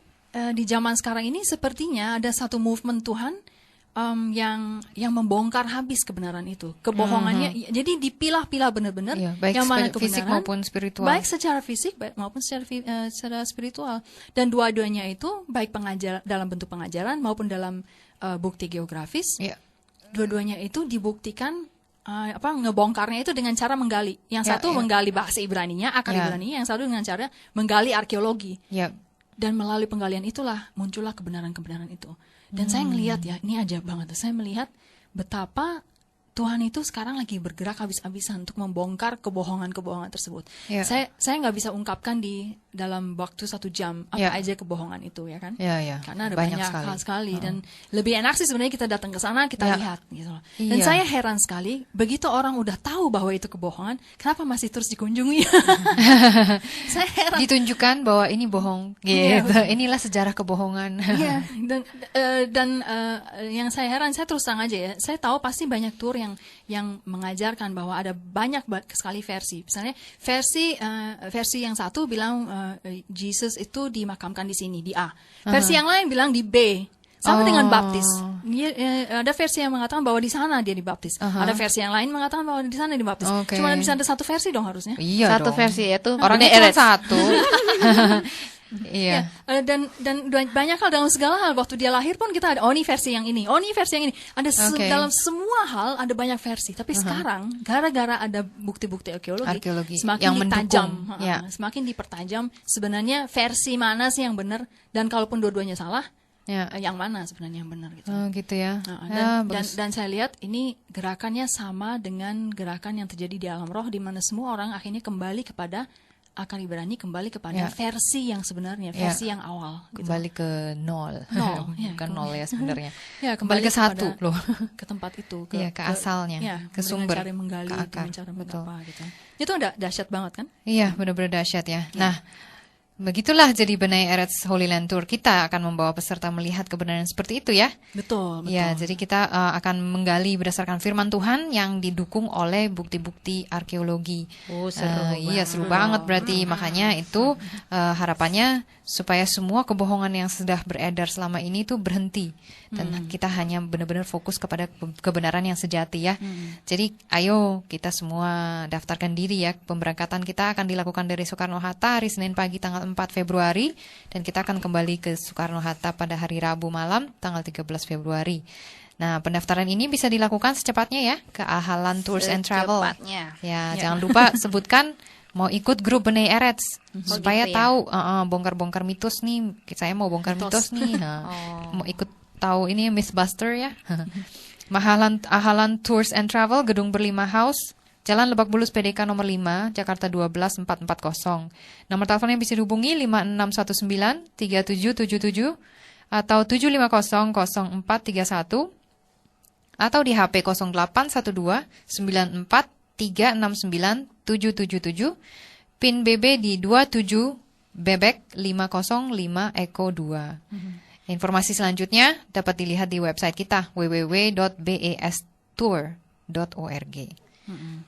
di zaman sekarang ini sepertinya ada satu movement Tuhan, yang membongkar habis kebenaran itu, kebohongannya. Jadi dipilah-pilah benar-benar baik yang mana fisik kebenaran maupun spiritual. Baik secara fisik maupun secara spiritual. Dan dua-duanya itu baik dalam bentuk pengajaran maupun dalam bukti geografis. Dua-duanya itu dibuktikan ngebongkarnya itu dengan cara menggali. Yang satu menggali bahasa Ibraninya, akar Ibraninya, yang satu dengan cara menggali arkeologi. Dan melalui penggalian itulah muncullah kebenaran-kebenaran itu. Dan saya ngelihat ya, ini ajaib banget. Saya melihat betapa Tuhan itu sekarang lagi bergerak habis-habisan untuk membongkar kebohongan-kebohongan tersebut. Saya nggak bisa ungkapkan di dalam waktu 1 jam apa aja kebohongan itu, ya kan? Karena ada banyak hal sekali. Dan lebih enak sih sebenarnya kita datang ke sana, kita lihat gitu loh. Dan saya heran sekali, begitu orang udah tahu bahwa itu kebohongan, kenapa masih terus dikunjungi? Saya heran. Ditunjukkan bahwa ini bohong, gitu. Inilah sejarah kebohongan. Dan yang saya heran, saya terus terang aja ya, saya tahu pasti banyak tour yang mengajarkan bahwa ada banyak sekali versi. Misalnya versi yang satu bilang Jesus itu dimakamkan di sini, di A. Versi yang lain bilang di B. Sama dengan baptis. Ada versi yang mengatakan bahwa di sana dia dibaptis. Ada versi yang lain mengatakan bahwa di sana dibaptis. Cuma bisa ada satu versi dong harusnya. Satu versi itu orangnya cuma satu. Dan banyak hal dalam segala hal. Waktu dia lahir pun kita ada, ini versi yang ini, ini versi yang ini. Ada dalam semua hal ada banyak versi. Tapi sekarang gara-gara ada bukti-bukti arkeologi semakin yang ditajam, semakin dipertajam sebenarnya versi mana sih yang benar, dan kalaupun dua-duanya salah, yang mana sebenarnya yang benar gitu. Gitu ya. Dan saya lihat ini gerakannya sama dengan gerakan yang terjadi di alam roh, di mana semua orang akhirnya kembali kepada akar Ibrani, kembali kepada versi yang sebenarnya, versi yang awal. Gitu. Kembali ke nol. Bukan nol ya sebenarnya. Kembali ke satu loh. Ke tempat itu. Ke asalnya, ke sumber, cara menggali, ke akar. Betul. Gitu. Itu dahsyat banget kan? Iya, benar-benar dahsyat ya. Nah, Begitulah jadi B'nai Eretz Holy Land Tour. Kita akan membawa peserta melihat kebenaran seperti itu ya. Betul. Ya, jadi kita akan menggali berdasarkan firman Tuhan yang didukung oleh bukti-bukti arkeologi. Oh, seru Iya, seru banget berarti. Makanya itu harapannya supaya semua kebohongan yang sudah beredar selama ini itu berhenti. Dan kita hanya benar-benar fokus kepada kebenaran yang sejati ya. Jadi ayo kita semua daftarkan diri ya. Pemberangkatan kita akan dilakukan dari Soekarno-Hatta hari Senin pagi tanggal 4 Februari. Dan kita akan kembali ke Soekarno-Hatta pada hari Rabu malam tanggal 13 Februari. Nah, pendaftaran ini bisa dilakukan secepatnya ya ke Ahalan Tours and Travel. Secepatnya. Ya, jangan lupa sebutkan mau ikut grup B'nai Eretz supaya gitu ya? tahu bongkar-bongkar mitos nih. Saya mau bongkar mitos nih. Nah, mau ikut tahu ini Mythbuster ya. Ahalan Tours and Travel, Gedung Berlima House, Jalan Lebak Bulus PDK nomor 5, Jakarta 12440. Nomor teleponnya bisa dihubungi 56193777 atau 7500431 atau di HP 081294369777, PIN BB di 27 bebek 505 Eko 2. Informasi selanjutnya dapat dilihat di website kita www.bestour.org.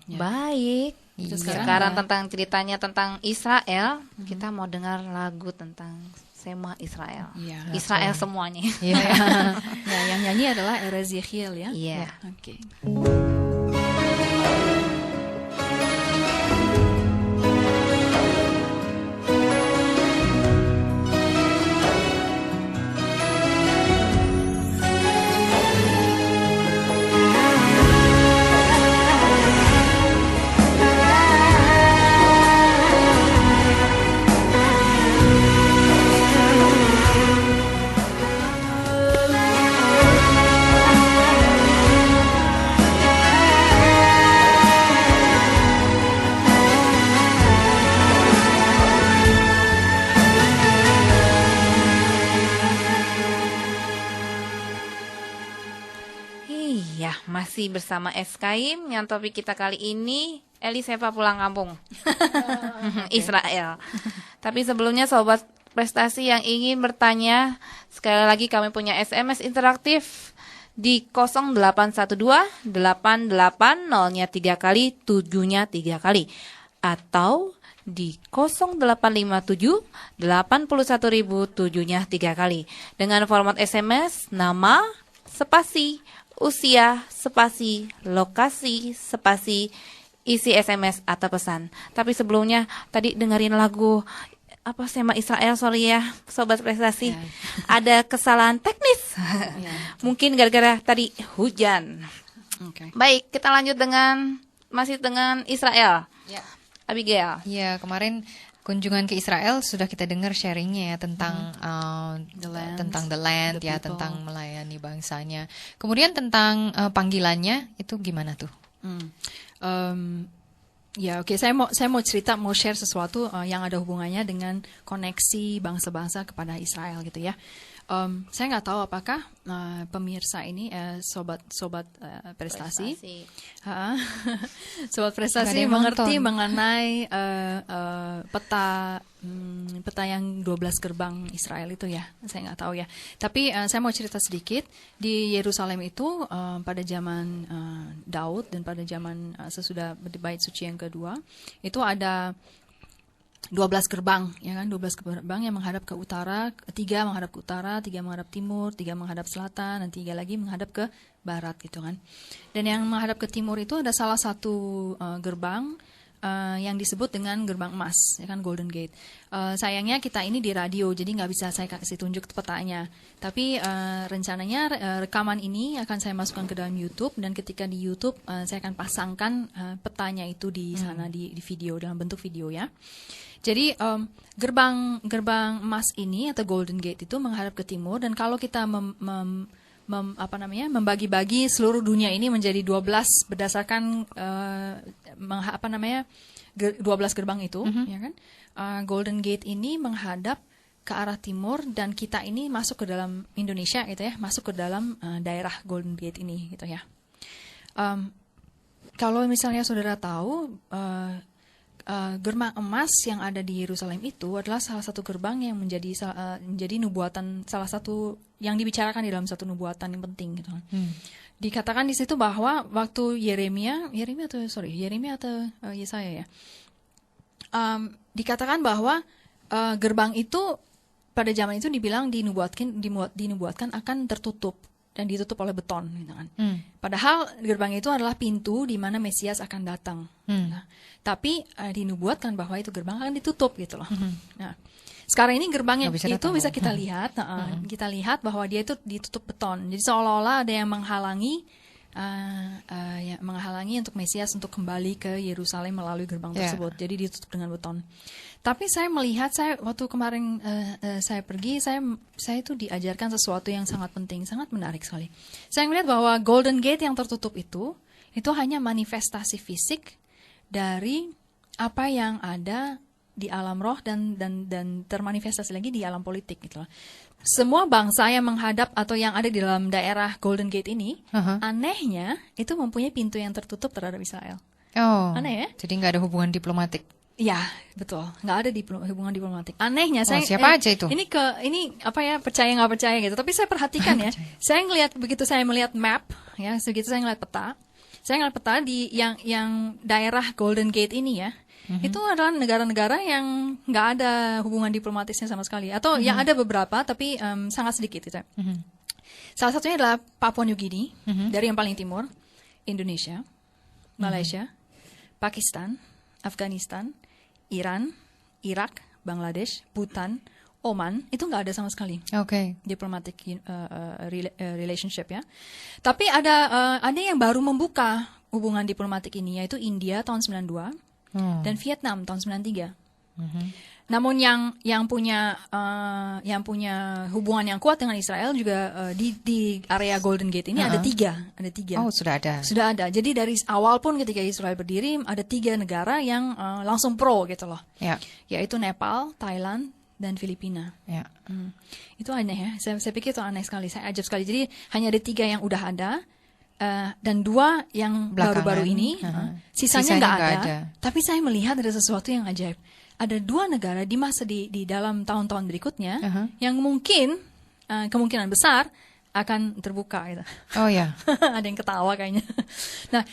Baik. Iya. Sekarang tentang ceritanya tentang Israel, kita mau dengar lagu tentang Sema Israel. Iya. Israel semuanya. Iya. Ya, yang nyanyi adalah Ezekiel ya. Iya. Oke. Iya, masih bersama SKIM. Yang topik kita kali ini Eliseva pulang kampung. Israel. Tapi sebelumnya sobat prestasi yang ingin bertanya, sekali lagi kami punya SMS interaktif di 0812 88 0-nya 3 kali, 7-nya 3 kali. Atau di 0857 81.000 7-nya 3 kali. Dengan format SMS, nama, spasi, usia, spasi, lokasi, spasi, isi SMS atau pesan. Tapi sebelumnya tadi dengerin lagu apa Sema Israel, sorry ya sobat prestasi. Ada kesalahan teknis. Mungkin gara-gara tadi hujan. Oke. Baik, kita lanjut masih dengan Israel. Ya. Abigail. Iya, kemarin kunjungan ke Israel sudah kita dengar sharingnya ya tentang tentang the land the ya, people. tentang melayani bangsanya. Kemudian tentang panggilannya itu gimana tuh? Ya, oke. Saya mau cerita, mau share sesuatu yang ada hubungannya dengan koneksi bangsa-bangsa kepada Israel gitu ya. Saya nggak tahu apakah pemirsa ini sobat prestasi. Ha, sobat prestasi Nggak ada yang mengerti nonton. mengenai peta yang 12 gerbang Israel itu ya. Saya nggak tahu ya. Tapi saya mau cerita sedikit. Di Yerusalem itu pada zaman Daud dan pada zaman sesudah bait suci yang kedua itu ada 12 gerbang, ya kan? 12 gerbang yang menghadap ke utara, 3 menghadap ke utara, 3 menghadap timur, 3 menghadap selatan, dan 3 lagi menghadap ke barat gitu kan. Dan yang menghadap ke timur itu ada salah satu gerbang yang disebut dengan gerbang emas, ya kan, Golden Gate. Sayangnya kita ini di radio, jadi nggak bisa saya kasih tunjuk petanya. Tapi rencananya rekaman ini akan saya masukkan ke dalam YouTube, dan ketika di YouTube saya akan pasangkan petanya itu di sana di video dalam bentuk video ya. Jadi gerbang emas ini atau Golden Gate itu menghadap ke timur, dan kalau kita membagi-bagi seluruh dunia ini menjadi 12 berdasarkan 12 gerbang itu, ya kan? Golden Gate ini menghadap ke arah timur, dan kita ini masuk ke dalam Indonesia gitu ya, masuk ke dalam daerah Golden Gate ini gitu ya. Kalau misalnya saudara tahu gerbang emas yang ada di Yerusalem itu adalah salah satu gerbang yang menjadi nubuatan, salah satu yang dibicarakan di dalam satu nubuatan yang penting gitu. Dikatakan di situ bahwa waktu Yeremia atau Yesaya ya, dikatakan bahwa gerbang itu pada zaman itu dibilang dinubuatkan akan tertutup dan ditutup oleh beton, gitu kan. Padahal gerbang itu adalah pintu di mana Mesias akan datang. Nah, tapi dinubuatkan bahwa itu gerbang akan ditutup, gitu loh. Nah, sekarang ini gerbangnya itu bisa kita lihat, kita lihat bahwa dia itu ditutup beton. Jadi seolah-olah ada yang menghalangi untuk Mesias untuk kembali ke Yerusalem melalui gerbang tersebut. Jadi ditutup dengan beton. Tapi saya melihat, waktu kemarin saya pergi, saya itu diajarkan sesuatu yang sangat penting, sangat menarik sekali. Saya melihat bahwa Golden Gate yang tertutup itu hanya manifestasi fisik dari apa yang ada di alam roh dan termanifestasi lagi di alam politik gitu loh. Semua bangsa yang menghadap atau yang ada di dalam daerah Golden Gate ini, anehnya itu mempunyai pintu yang tertutup terhadap Israel. Oh, aneh ya? Jadi nggak ada hubungan diplomatik. Ya, betul. Nggak ada hubungan diplomatik. Anehnya, siapa aja itu? Ini apa ya, percaya nggak percaya gitu. Tapi saya perhatikan ya, begitu saya melihat map, ya, begitu saya ngeliat peta, di yang daerah Golden Gate ini ya, itu adalah negara-negara yang nggak ada hubungan diplomatisnya sama sekali. Atau yang ada beberapa, tapi sangat sedikit gitu. Salah satunya adalah Papua New Guinea, dari yang paling timur, Indonesia, Malaysia, Pakistan, Afghanistan, Iran, Irak, Bangladesh, Bhutan, Oman, itu nggak ada sama sekali. Diplomatic relationship ya. Tapi ada yang baru membuka hubungan diplomatik ini, yaitu India tahun 92 dan Vietnam tahun 93. Namun yang punya hubungan yang kuat dengan Israel juga di area Golden Gate ini ada tiga. Oh, sudah ada. Jadi dari awal pun ketika Israel berdiri ada 3 negara yang langsung pro gitu loh. Yaitu Nepal, Thailand, dan Filipina. Itu aneh ya. Saya pikir itu aneh sekali. Saya ajab sekali. Jadi hanya ada 3 yang udah ada. Dan 2 yang baru-baru ini. Sisanya nggak ada. Tapi saya melihat ada sesuatu yang ajaib. Ada 2 negara di dalam tahun-tahun berikutnya yang mungkin kemungkinan besar akan terbuka gitu. Oh ya. Ada yang ketawa kayaknya. Nah,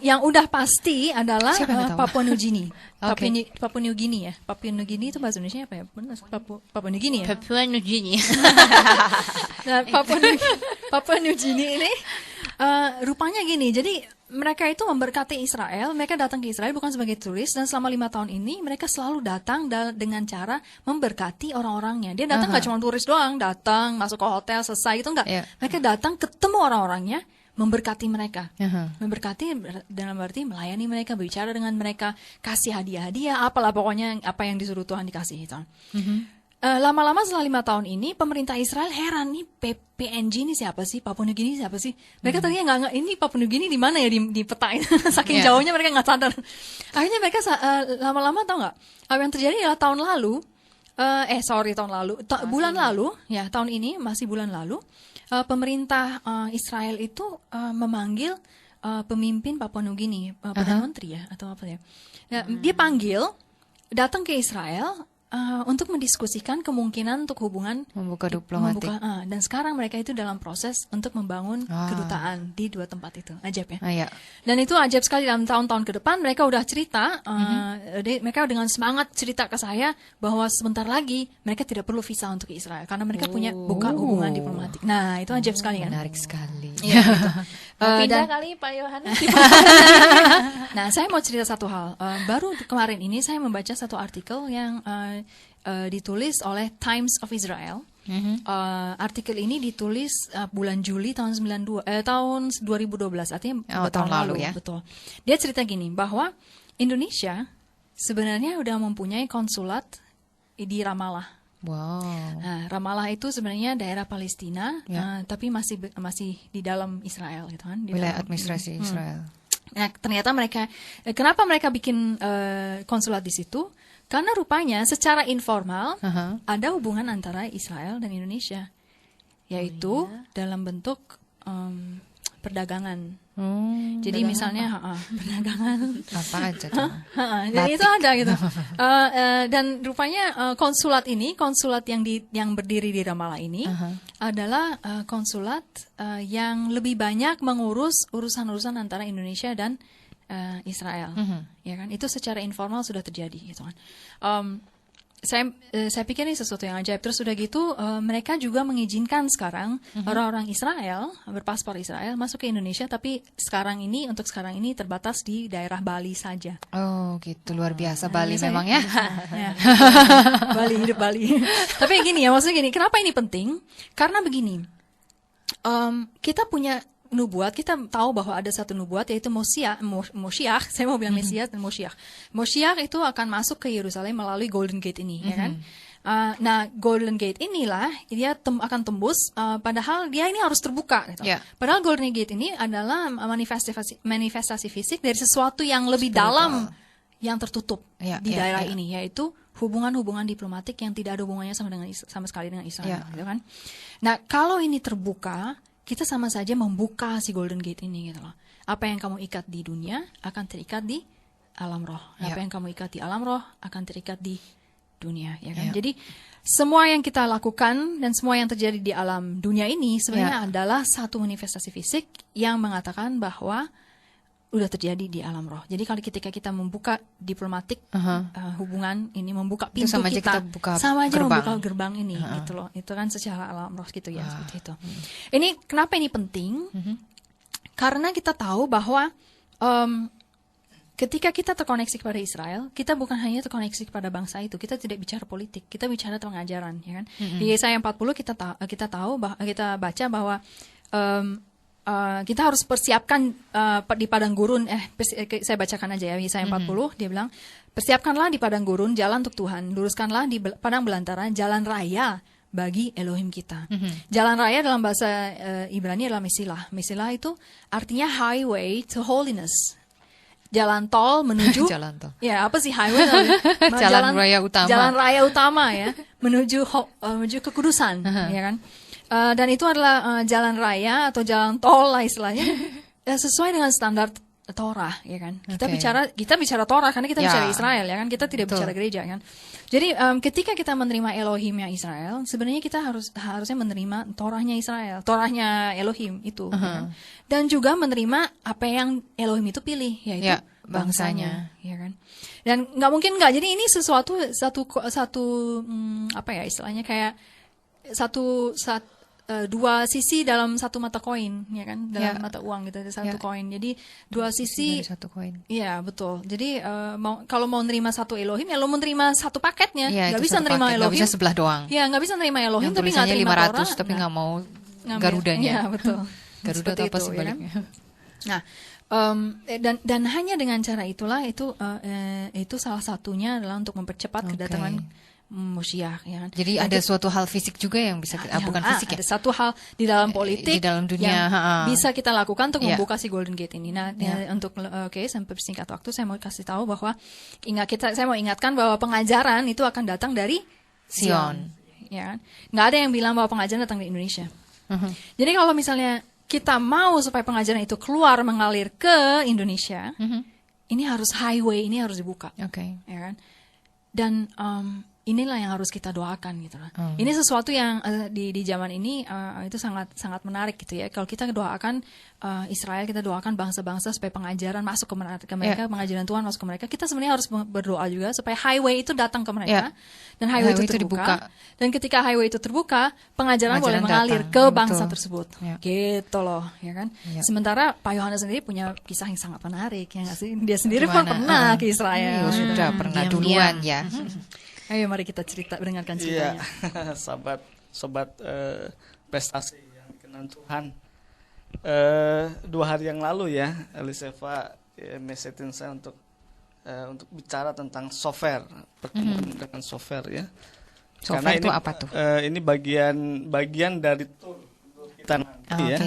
yang udah pasti adalah Papua New Guinea. Papua New Guinea ya. Papua New Guinea itu bahasa Indonesia apa ya? Papua New Guinea ya. Papua New Guinea. Nah, Papua New Guinea ini rupanya gini. Jadi mereka itu memberkati Israel. Mereka datang ke Israel bukan sebagai turis, dan selama 5 tahun ini mereka selalu datang dengan cara memberkati orang-orangnya. Dia datang nggak cuma turis doang, datang masuk ke hotel selesai itu enggak. Mereka datang ketemu orang-orangnya, memberkati mereka. Memberkati dalam arti melayani mereka, berbicara dengan mereka, kasih hadiah-hadiah, apalah pokoknya apa yang disuruh Tuhan dikasih itu. Lama-lama setelah 5 tahun ini pemerintah Israel heran, nih PNG ini siapa sih, Papua New Guinea siapa sih? Mereka tadinya nggak ini Papua New Guinea di mana ya di peta itu. Saking jauhnya mereka nggak sadar. Akhirnya mereka lama-lama tahu nggak apa yang terjadi adalah bulan lalu ya, tahun ini masih bulan lalu pemerintah Israel itu memanggil pemimpin Papua New Guinea, Perdana Menteri ya atau apa ya. Dia panggil datang ke Israel untuk mendiskusikan kemungkinan untuk hubungan membuka diplomatik. Dan sekarang mereka itu dalam proses untuk membangun kedutaan di 2 tempat itu. Ajaib ya. Dan itu ajaib sekali. Dalam tahun-tahun ke depan mereka udah cerita, mereka dengan semangat cerita ke saya bahwa sebentar lagi mereka tidak perlu visa untuk ke Israel karena mereka punya buka hubungan diplomatik. Nah, itu ajaib sekali kan. Menarik sekali. Ya, gitu. Pindah kali Pak Yohanes. Nah, saya mau cerita satu hal. Baru kemarin ini saya membaca satu artikel yang ditulis oleh Times of Israel. Artikel ini ditulis bulan Juli tahun 2012, artinya tahun lalu ya. Betul. Dia cerita gini bahwa Indonesia sebenarnya udah mempunyai konsulat di Ramallah. Wow. Nah, Ramallah itu sebenarnya daerah Palestina, tapi masih di dalam Israel gitu kan. Wilayah administrasi Israel. Nah, ternyata kenapa mereka bikin konsulat di situ? Karena rupanya secara informal ada hubungan antara Israel dan Indonesia, yaitu dalam bentuk perdagangan. Jadi misalnya perdagangan Apa aja tuh? jadi itu ada gitu. Dan rupanya konsulat yang berdiri di Ramallah ini adalah konsulat yang lebih banyak mengurus urusan-urusan antara Indonesia dan Israel, ya kan? Itu secara informal sudah terjadi, gitu kan? Saya pikir ini sesuatu yang ajaib. Terus udah gitu mereka juga mengizinkan sekarang orang-orang Israel berpaspor Israel masuk ke Indonesia, tapi untuk sekarang ini terbatas di daerah Bali saja. Oh gitu, luar biasa Bali memang ya. Bali, hidup Bali. Tapi gini ya, maksudnya gini, kenapa ini penting? Karena begini, kita punya nubuat, kita tahu bahwa ada satu nubuat yaitu Moshiach, saya mau bilang Mesias dan Moshiach. Moshiach itu akan masuk ke Yerusalem melalui Golden Gate ini, ya kan? Nah, Golden Gate inilah dia akan tembus, padahal dia ini harus terbuka. Gitu. Yeah. Padahal Golden Gate ini adalah manifestasi fisik dari sesuatu yang lebih dalam yang tertutup di daerah ini, yaitu hubungan-hubungan diplomatik yang tidak ada hubungannya sama sekali dengan Israel, gitu kan? Nah, kalau ini terbuka, kita sama saja membuka si Golden Gate ini, gitu loh. Apa yang kamu ikat di dunia akan terikat di alam roh. Apa yang kamu ikat di alam roh akan terikat di dunia, ya kan? Jadi semua yang kita lakukan dan semua yang terjadi di alam dunia ini sebenarnya adalah satu manifestasi fisik yang mengatakan bahwa udah terjadi di alam roh. Jadi kalau ketika kita membuka diplomatik hubungan ini, membuka pintu sama aja kita sama aja gerbang. membuka gerbang ini, gitu loh. Itu kan secara alam roh gitu ya, seperti itu. Ini kenapa ini penting? Karena kita tahu bahwa ketika kita terkoneksi kepada Israel, kita bukan hanya terkoneksi kepada bangsa itu. Kita tidak bicara politik, kita bicara pengajaran, ya kan? Di Yesaya 40 kita baca bahwa kita harus persiapkan di padang gurun. Saya bacakan aja ya, Yesaya 40, dia bilang, persiapkanlah di padang gurun jalan untuk Tuhan, luruskanlah di padang belantara jalan raya bagi Elohim kita. Jalan raya dalam bahasa Ibrani adalah Mesilah. Mesilah itu artinya highway to holiness. Jalan tol menuju Jalan tol. Ya, apa sih highway? Jalan raya utama. Jalan raya utama ya, menuju kekudusan, ya kan? Dan itu adalah jalan raya atau jalan tol lah istilahnya, sesuai dengan standar Torah, ya kan? Kita bicara Torah karena kita bicara Israel, ya kan? Kita tidak bicara gereja, kan? Jadi ketika kita menerima Elohimnya Israel, sebenarnya kita harusnya menerima Torahnya Israel, Torahnya Elohim itu, ya kan? Dan juga menerima apa yang Elohim itu pilih, yaitu bangsanya, ya kan? Dan nggak mungkin nggak. Jadi ini satu apa ya istilahnya, kayak dua sisi dalam satu mata koin, ya kan, dalam mata uang gitu, satu koin. Jadi dua sisi dari satu koin. Iya, betul. Jadi kalau mau nerima satu Elohim, ya lo menerima satu paketnya. Nggak bisa nerima Elohim. Nggak bisa sebelah doang. Ya, nggak bisa nerima Elohim yang tapi nggak terima 500 Torah, tapi nggak mau Garudanya. Iya, betul. Garuda atau apa sebaliknya. Ya kan? Nah, dan hanya dengan cara itulah itu salah satunya adalah untuk mempercepat kedatangan Moshiach, ya kan? Jadi ada suatu hal fisik juga yang bisa bukan fisik ya. Ada satu hal di dalam politik, di dalam dunia yang bisa kita lakukan untuk membuka si Golden Gate ini. Nah, sampai singkat waktu saya mau kasih tahu bahwa saya mau ingatkan bahwa pengajaran itu akan datang dari Sion. Ya kan? Nggak ada yang bilang bahwa pengajaran datang dari Indonesia. Jadi kalau misalnya kita mau supaya pengajaran itu keluar mengalir ke Indonesia, ini harus highway, ini harus dibuka. Ya kan? Dan inilah yang harus kita doakan gitu lah. Ini sesuatu yang di zaman ini itu sangat sangat menarik gitu ya. Kalau kita doakan Israel, kita doakan bangsa-bangsa supaya pengajaran masuk ke mereka, pengajaran Tuhan masuk ke mereka. Kita sebenarnya harus berdoa juga supaya highway itu datang ke mereka dan highway itu terbuka. Dan ketika highway itu terbuka, pengajaran boleh mengalir ke bangsa tersebut. Gitu loh, ya kan? Sementara Pak Yohanes sendiri punya kisah yang sangat menarik, ya nggak sih? Dia sendiri pun pernah ke Israel. Sudah pernah duluan ya. Ayo mari kita dengarkan ceritanya. Iya, sobat prestasi yang dikenan Tuhan. 2 hari yang lalu ya, Eliseva mesetin saya untuk bicara tentang software, pertemuan dengan software ya. Software itu apa tuh? Ini bagian dari tour kita nanti ya.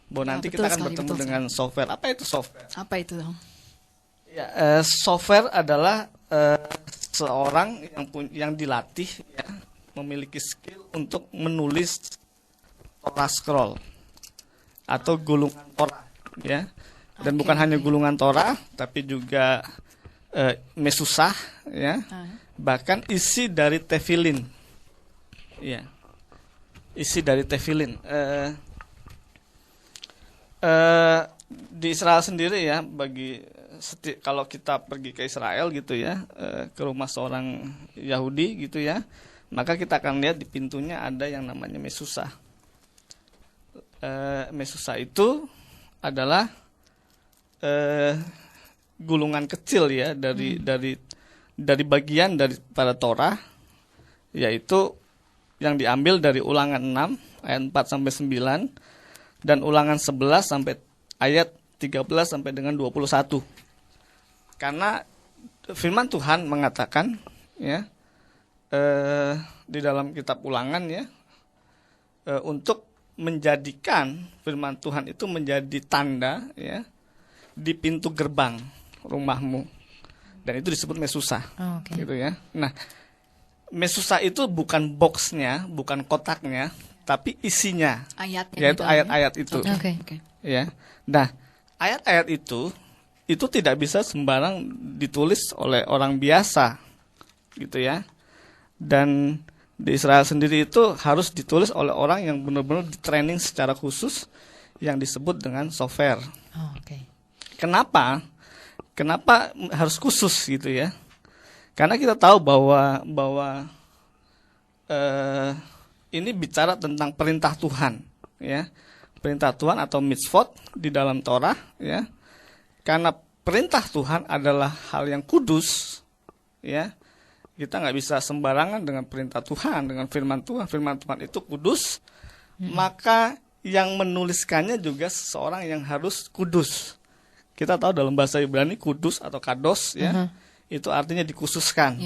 Bahwa nanti kita akan bertemu dengan software. Apa itu software? Apa itu? Ya, software adalah seorang yang dilatih ya, memiliki skill untuk menulis Torah scroll atau gulungan Torah. ya. Dan bukan hanya gulungan Torah, tapi juga mesusah, ya. Bahkan isi dari tefilin, ya. Isi dari tefilin. Di Israel sendiri ya, kalau kita pergi ke Israel gitu ya, ke rumah seorang Yahudi gitu ya, maka kita akan lihat di pintunya ada yang namanya mesusah. Mesusah itu adalah gulungan kecil ya dari bagian dari pada Torah, yaitu yang diambil dari Ulangan 6 ayat 4 sampai 9 dan Ulangan 11 sampai ayat 13 sampai dengan 21. Karena firman Tuhan mengatakan ya di dalam kitab Ulangan ya, untuk menjadikan firman Tuhan itu menjadi tanda ya di pintu gerbang rumahmu, dan itu disebut mesusah. Gitu ya. Nah, mesusah itu bukan boxnya, bukan kotaknya, tapi isinya, yaitu ayat-ayat itu. Ya. Nah, ayat-ayat itu tidak bisa sembarang ditulis oleh orang biasa, gitu ya. Dan di Israel sendiri itu harus ditulis oleh orang yang benar-benar di-training secara khusus yang disebut dengan sofer. Kenapa harus khusus gitu ya? Karena kita tahu bahwa ini bicara tentang perintah Tuhan, ya. Perintah Tuhan atau mitzvot di dalam Torah, ya. Karena perintah Tuhan adalah hal yang kudus, ya. Kita nggak bisa sembarangan dengan perintah Tuhan, dengan firman Tuhan. Firman Tuhan itu kudus, maka yang menuliskannya juga seseorang yang harus kudus. Kita tahu dalam bahasa Ibrani kudus atau kados, ya, itu artinya dikhususkan,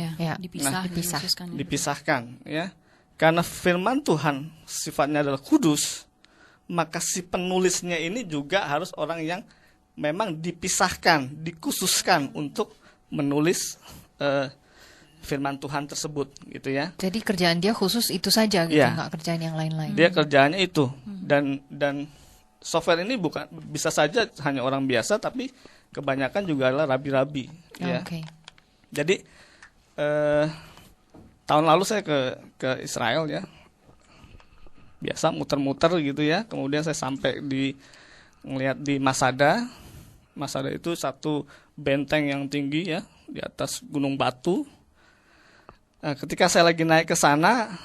dipisahkan, ya. Karena firman Tuhan sifatnya adalah kudus, maka si penulisnya ini juga harus orang yang memang dipisahkan, dikhususkan untuk menulis firman Tuhan tersebut, gitu ya. Jadi kerjaan dia khusus itu saja, gitu, nggak kerjaan yang lain-lain. Dia kerjaannya itu, dan software ini bukan bisa saja hanya orang biasa, tapi kebanyakan juga adalah rabi-rabi. Ya. Jadi tahun lalu saya ke Israel ya, biasa muter-muter gitu ya. Kemudian saya sampai ngelihat di Masada. Masada itu satu benteng yang tinggi ya di atas gunung batu. Ketika saya lagi naik ke sana,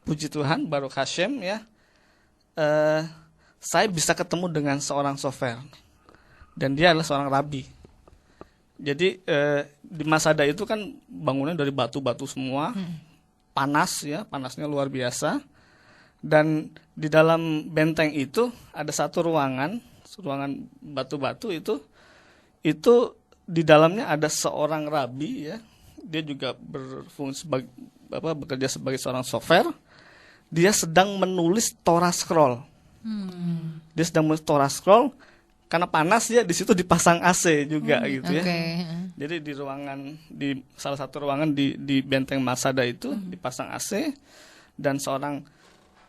puji Tuhan, Baruch Hashem ya, saya bisa ketemu dengan seorang sofer, dan dia adalah seorang rabi. Jadi di Masada itu kan bangunan dari batu-batu semua, panas ya, panasnya luar biasa. Dan di dalam benteng itu ada satu ruangan batu-batu itu di dalamnya ada seorang rabi ya. Dia juga berfungsi bekerja sebagai seorang sofer. Dia sedang menulis Torah scroll. Dia sedang menulis Torah scroll karena panas ya, di situ dipasang AC juga gitu ya. Jadi di salah satu ruangan di benteng Masada itu dipasang AC, dan seorang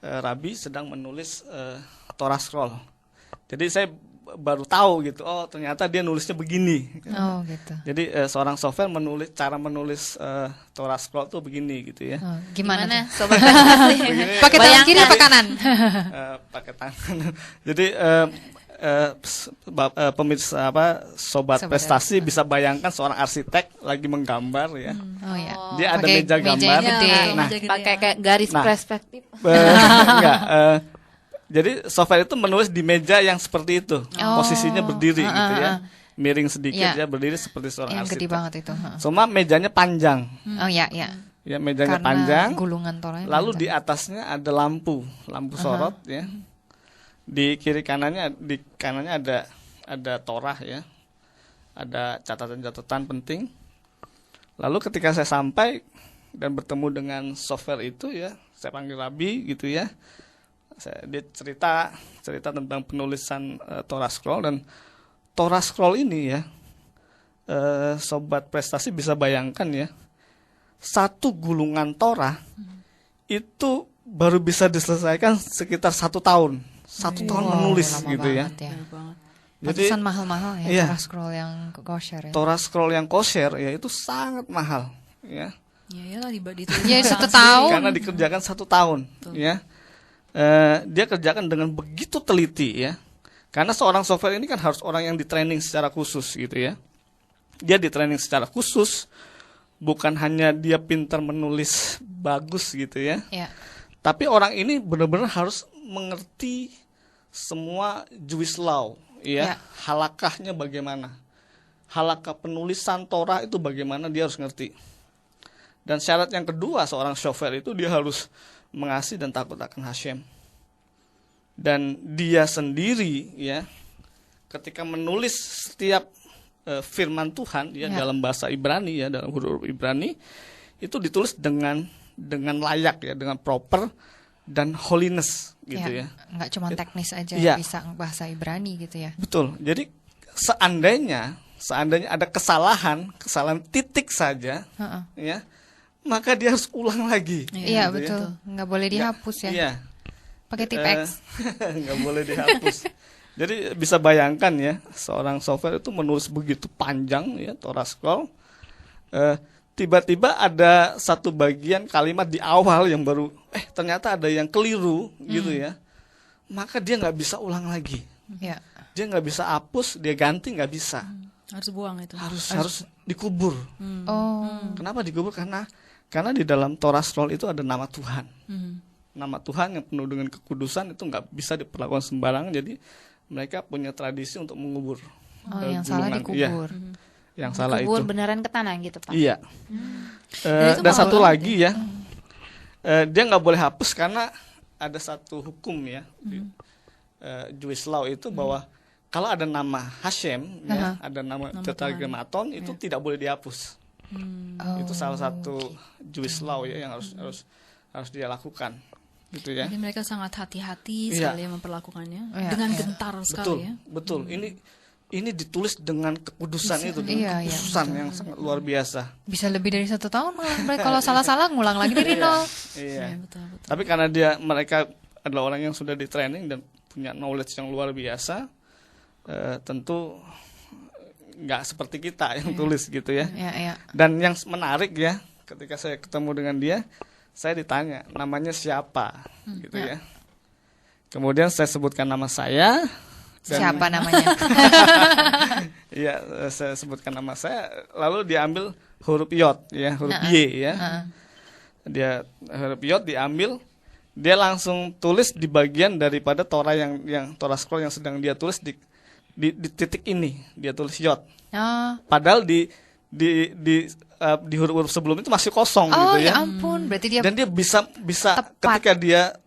rabi sedang menulis Torah scroll. Jadi saya baru tahu gitu, oh ternyata dia nulisnya begini. Gitu. Jadi seorang software cara menulis Torah scroll tuh begini gitu ya. Gimana? Sobat pakai tangan kiri apa kanan? Pakai tangan. Jadi pemirsa sobat prestasi bisa bayangkan seorang arsitek lagi menggambar ya. Dia ada meja gambar. Pakai kayak garis perspektif. Enggak. Jadi software itu menulis di meja yang seperti itu, posisinya berdiri gitu ya, miring sedikit ya, berdiri seperti seorang arsitek. Gede banget itu. Cuma mejanya panjang. Ya, mejanya panjang. Gulungan Torahnya lalu panjang. Di atasnya ada lampu sorot ya. Di kiri kanannya ada Torah ya, ada catatan-catatan penting. Lalu ketika saya sampai dan bertemu dengan software itu ya, saya panggil rabi gitu ya. Dia cerita tentang penulisan Torah scroll, dan Torah scroll ini ya, sobat prestasi bisa bayangkan ya, satu gulungan Torah itu baru bisa diselesaikan sekitar 1 tahun. 1 tahun menulis lama gitu ya. banget ya. Benar banget. Jadi Pantesan mahal-mahal ya, iya. Torah scroll yang kosher ya. Torah scroll yang kosher ya itu sangat mahal ya. Ya iyalah Ya 1 tahun. Karena dikerjakan 1 tahun ya. Dia kerjakan dengan begitu teliti ya. Karena seorang software ini kan harus orang yang ditraining secara khusus gitu ya. Dia ditraining secara khusus, bukan hanya dia pintar menulis bagus gitu ya. Ya. Tapi orang ini benar-benar harus mengerti semua Jewish law ya. Ya. Halakahnya bagaimana. Halakah penulisan Torah itu bagaimana dia harus ngerti. Dan syarat yang kedua seorang software itu dia harus mengasihi dan takut akan Hashem. Dan dia sendiri ya ketika menulis setiap firman Tuhan ya, dalam bahasa Ibrani ya, dalam huruf Ibrani itu ditulis dengan layak ya, dengan proper dan holiness gitu ya. Nggak cuma teknis aja, Ya. bisa bahasa Ibrani gitu ya. Betul. Jadi seandainya ada kesalahan titik saja Heeh. ya, maka dia harus ulang lagi. Iya, gitu ya. betul. Nggak boleh dihapus ya. Iya. Pakai tip X. Nggak boleh dihapus. Jadi bisa bayangkan ya, seorang software itu menulis begitu panjang ya Torah scroll. Tiba-tiba ada satu bagian kalimat di awal yang baru, ternyata ada yang keliru gitu ya. Maka dia nggak bisa ulang lagi. Ya. Dia nggak bisa hapus, dia ganti nggak bisa. Harus buang itu. Harus dikubur. Oh. Kenapa dikubur? Karena di dalam Torah scroll itu ada nama Tuhan. Nama Tuhan yang penuh dengan kekudusan itu nggak bisa diperlakukan sembarangan. Jadi mereka punya tradisi untuk mengubur. Yang salah gulungan. dikubur. Iya, yang salah Kubur itu. beneran ke tanah gitu, Pak. Iya. Dan itu Dan mahal satu banget lagi ya, dia nggak boleh hapus karena ada satu hukum ya, Jewish law itu bahwa kalau ada nama Hashem, ya, ada nama Tetragrammaton itu tidak boleh dihapus. Itu salah satu Jewish law ya yang harus dia lakukan, gitu ya. Jadi mereka sangat hati-hati Iya. sekali memperlakukannya Iya, dengan iya. gentar Betul, sekali ya. betul. Ini ditulis dengan kekudusan itu, dengan Iya, iya, kekhususan yang sangat luar biasa. Bisa lebih dari 1 tahun malah mereka kalau salah-salah ngulang lagi dari nol. Iya. Iya, betul, betul. Tapi karena mereka adalah orang yang sudah di training dan punya knowledge yang luar biasa, tentu nggak seperti kita yang tulis gitu ya. Ya, ya. Dan yang menarik ya, ketika saya ketemu dengan dia, saya ditanya namanya siapa, gitu ya. Kemudian saya sebutkan nama saya. Dan, Siapa namanya? Iya, saya sebutkan nama saya. Lalu diambil huruf yod, ya, huruf Y ya. Dia huruf yod diambil, dia langsung tulis di bagian daripada Torah yang Torah scroll yang sedang dia tulis di titik ini, dia tulis yod. Oh, Padahal di huruf-huruf sebelum itu masih kosong gitu ya. ya ampun, berarti dia Dan dia bisa tepat. ketika dia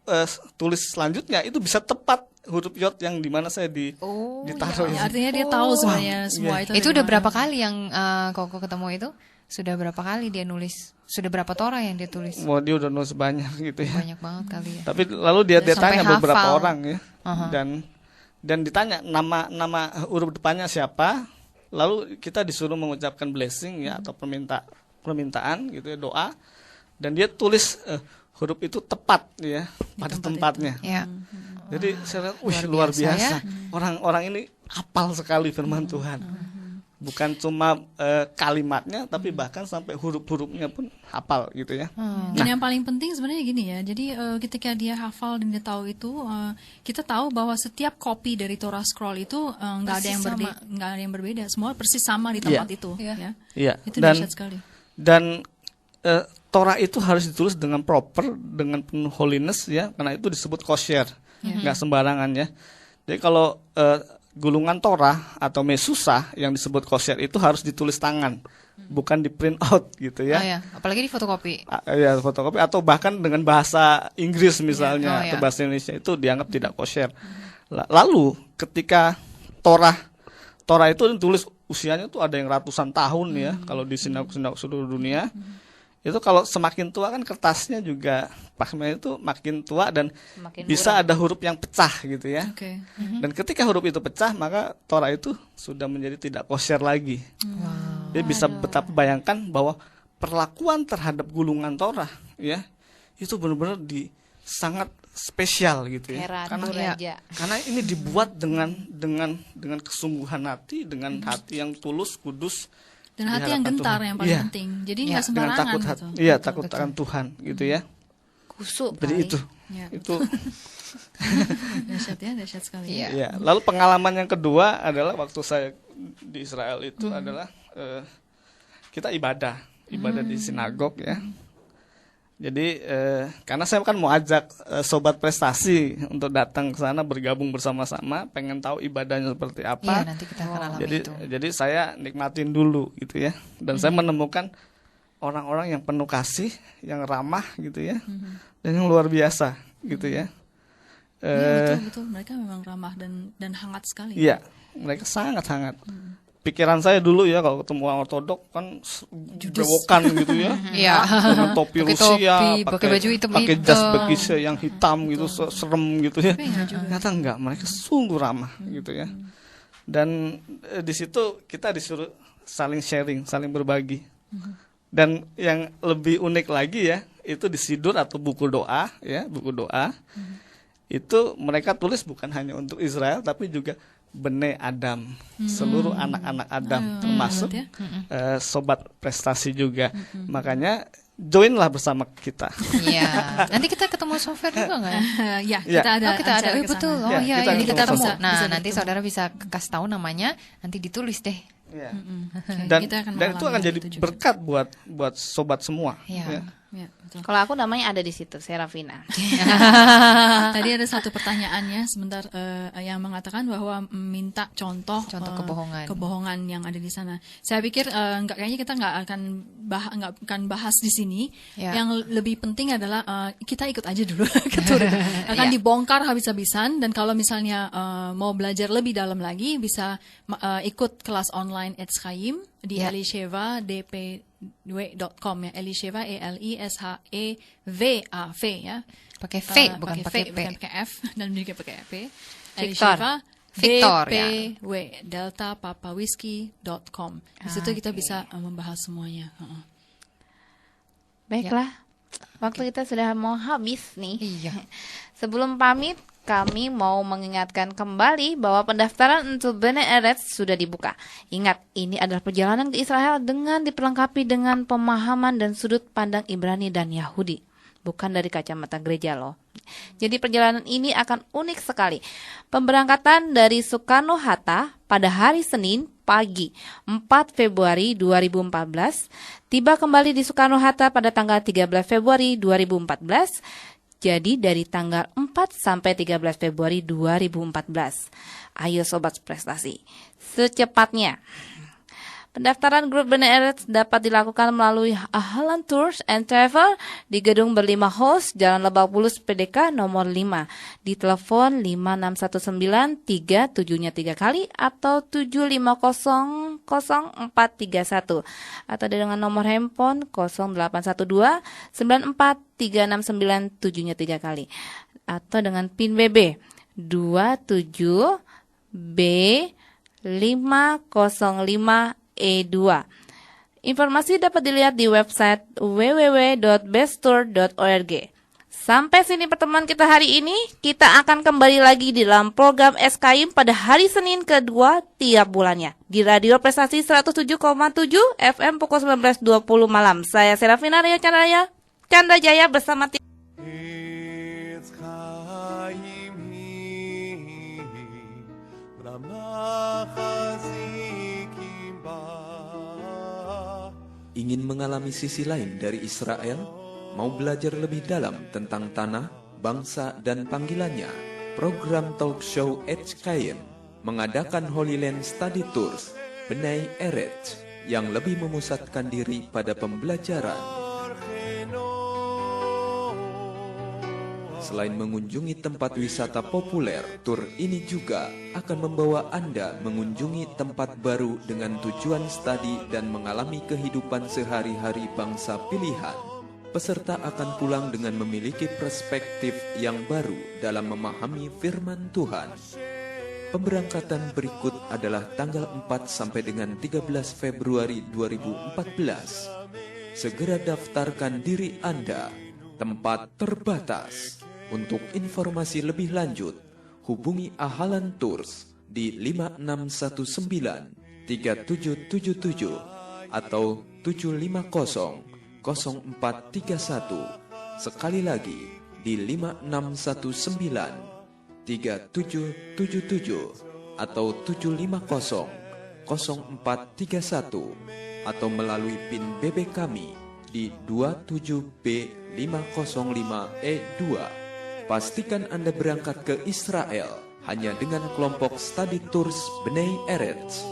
tulis selanjutnya itu bisa tepat huruf yod yang dimana saya ditaruh. Ya, artinya dia tahu sebenarnya semua itu. itu dari udah mana. berapa kali yang Koko ketemu itu? Sudah berapa kali dia nulis? Sudah berapa Torah yang dia tulis? Wah, dia udah nulis banyak gitu ya. Banyak banget kali ya. Tapi lalu dia Sampai tanya beberapa hafal. orang ya. Dan ditanya nama huruf depannya siapa? Lalu kita disuruh mengucapkan blessing ya atau permintaan gitu ya, doa. Dan dia tulis huruf itu tepat ya pada tempatnya. Ya. Jadi saya lihat, luar biasa. Orang-orang ini hafal sekali firman Tuhan. Bukan cuma kalimatnya, tapi bahkan sampai huruf-hurufnya pun hafal gitu ya. Dan yang paling penting sebenarnya gini ya. Jadi ketika dia hafal dan dia tahu itu, kita tahu bahwa setiap kopi dari Torah scroll itu nggak ada yang berbeda. Semua persis sama di tempat itu. Ya. Iya. Itu dahsyat sekali. Dan Torah itu harus ditulis dengan proper, dengan penuh holiness ya, karena itu disebut kosher, nggak sembarangan ya. Jadi kalau gulungan Torah atau mesusah yang disebut kosher itu harus ditulis tangan, bukan di print out gitu ya. Oh ya, apalagi di fotokopi. Ya fotokopi atau bahkan dengan bahasa Inggris misalnya Oh, atau bahasa Indonesia itu dianggap tidak kosher. Lalu ketika Torah itu ditulis usianya tuh ada yang ratusan tahun ya kalau di sinagog-sinagog seluruh dunia. Itu kalau semakin tua kan kertasnya juga pasnya itu makin tua dan Semakin bisa ada huruf yang pecah gitu ya. Oke. Dan ketika huruf itu pecah maka Torah itu sudah menjadi tidak kosher lagi. Dia bisa betapa bayangkan bahwa perlakuan terhadap gulungan Torah ya itu benar-benar sangat spesial gitu ya. Ratu Raja. Karena ini dibuat dengan kesungguhan hati, dengan hati yang tulus, kudus, Dan di hati yang hadapan gentar Tuhan. yang paling Iya. penting. Jadi Iya, nggak Dengan sembarangan takut gitu. hati, iya takut akan Tuhan gitu ya. Kusuk Jadi kali. itu Ya. itu Dahsyat ya, dahsyat sekali. Iya. ya. Lalu pengalaman yang kedua adalah waktu saya di Israel itu adalah kita ibadah di sinagog ya. Jadi karena saya kan mau ajak sobat prestasi untuk datang ke sana bergabung bersama-sama, pengen tahu ibadahnya seperti Iya, apa. nanti kita akan alami Jadi itu. jadi saya nikmatin dulu gitu ya. Dan saya menemukan orang-orang yang penuh kasih, yang ramah gitu ya. Dan yang luar biasa gitu ya. Iya, betul. Mereka memang ramah dan hangat sekali. Iya, mereka sangat hangat. Pikiran saya dulu ya kalau ketemu orang ortodok kan bewokan gitu ya. Iya. Dengan topi Pakai Rusia, topi, pakai baju hitam-hitam. pakai jas begitu yang hitam gitu, serem gitu ya. Ternyata enggak, mereka sungguh ramah gitu ya. Dan di situ kita disuruh saling sharing, saling berbagi. Dan yang lebih unik lagi ya, itu di sidur atau buku doa ya, buku doa. Itu mereka tulis bukan hanya untuk Israel tapi juga Bene Adam, seluruh anak-anak Adam, termasuk sobat prestasi juga. Makanya joinlah bersama kita. Iya. Nanti kita ketemu software juga nggak ya? Ya, Ya. kita ada Oh, kita ada. acara Oh, ke betul. sana. Oh Ya, iya, kita ini kita ketemu. ketemu. Nah, Bisa nanti bertemu. saudara bisa kasih tahu namanya, nanti ditulis deh. Ya. Oke, Dan kita akan itu akan mengalami jadi itu juga. berkat buat sobat semua. Iya. Ya. Ya, betul. Kalau aku namanya ada di situ, Serafina. Tadi ada satu pertanyaannya sebentar yang mengatakan bahwa minta contoh kebohongan yang ada di sana. Saya pikir kayaknya kita nggak akan bahas di sini. Ya. Yang lebih penting adalah kita ikut aja dulu ke tur. Akan Ya. dibongkar habis-habisan dan kalau misalnya mau belajar lebih dalam lagi bisa ikut kelas online Etzchaim di Ya. elisheva.dp.com ya. Elisheva ELISHEVAV ya. Pakai V, bukan pakai P. bukan pakai F dan juga pakai P. Victor. Victor, ya. DPW Delta Papa Whiskey.com. Di situ kita bisa membahas semuanya. Baiklah, waktu kita sudah mau habis nih. Iya. Sebelum pamit, kami mau mengingatkan kembali bahwa pendaftaran untuk Bene Eretz sudah dibuka. Ingat, ini adalah perjalanan ke Israel dengan diperlengkapi dengan pemahaman dan sudut pandang Ibrani dan Yahudi. Bukan dari kacamata gereja loh. Jadi perjalanan ini akan unik sekali. Pemberangkatan dari Soekarno-Hatta pada hari Senin pagi 4 Februari 2014. Tiba kembali di Soekarno-Hatta pada tanggal 13 Februari 2014. Jadi dari tanggal 4 sampai 13 Februari 2014. Ayo sobat prestasi, secepatnya. Pendaftaran grup Bene Eretz dapat dilakukan melalui Ahlan Tours and Travel di gedung berlima host Jalan Lebak Bulus PDK nomor 5 di telepon 561937-nya 3 kali atau 7500431 atau dengan nomor handphone 0812-943697-nya 3 kali atau dengan PIN BB 27B505 E2. Informasi dapat dilihat di website www.besttour.org. Sampai sini pertemuan kita hari ini. Kita akan kembali lagi di dalam program SKIM pada hari Senin kedua tiap bulannya. Di Radio Prestasi 107,7 FM pukul 19.20 malam. Saya Serafina Rio Chandra Jaya bersama tim. Ingin mengalami sisi lain dari Israel? Mau belajar lebih dalam tentang tanah, bangsa, dan panggilannya? Program talk show Etzchaim mengadakan Holy Land Study Tours Bnei Eretz yang lebih memusatkan diri pada pembelajaran. Selain mengunjungi tempat wisata populer, tur ini juga akan membawa Anda mengunjungi tempat baru dengan tujuan studi dan mengalami kehidupan sehari-hari bangsa pilihan. Peserta akan pulang dengan memiliki perspektif yang baru dalam memahami firman Tuhan. Pemberangkatan berikut adalah tanggal 4 sampai dengan 13 Februari 2014. Segera daftarkan diri Anda. Tempat terbatas. Untuk informasi lebih lanjut, hubungi Ahalan Tours di 5619 3777 atau 750 0431. Sekali lagi di 5619 3777 atau 750 0431 atau melalui PIN BB kami di 27B505E2. Pastikan Anda berangkat ke Israel hanya dengan kelompok Study Tours Bnei Eretz.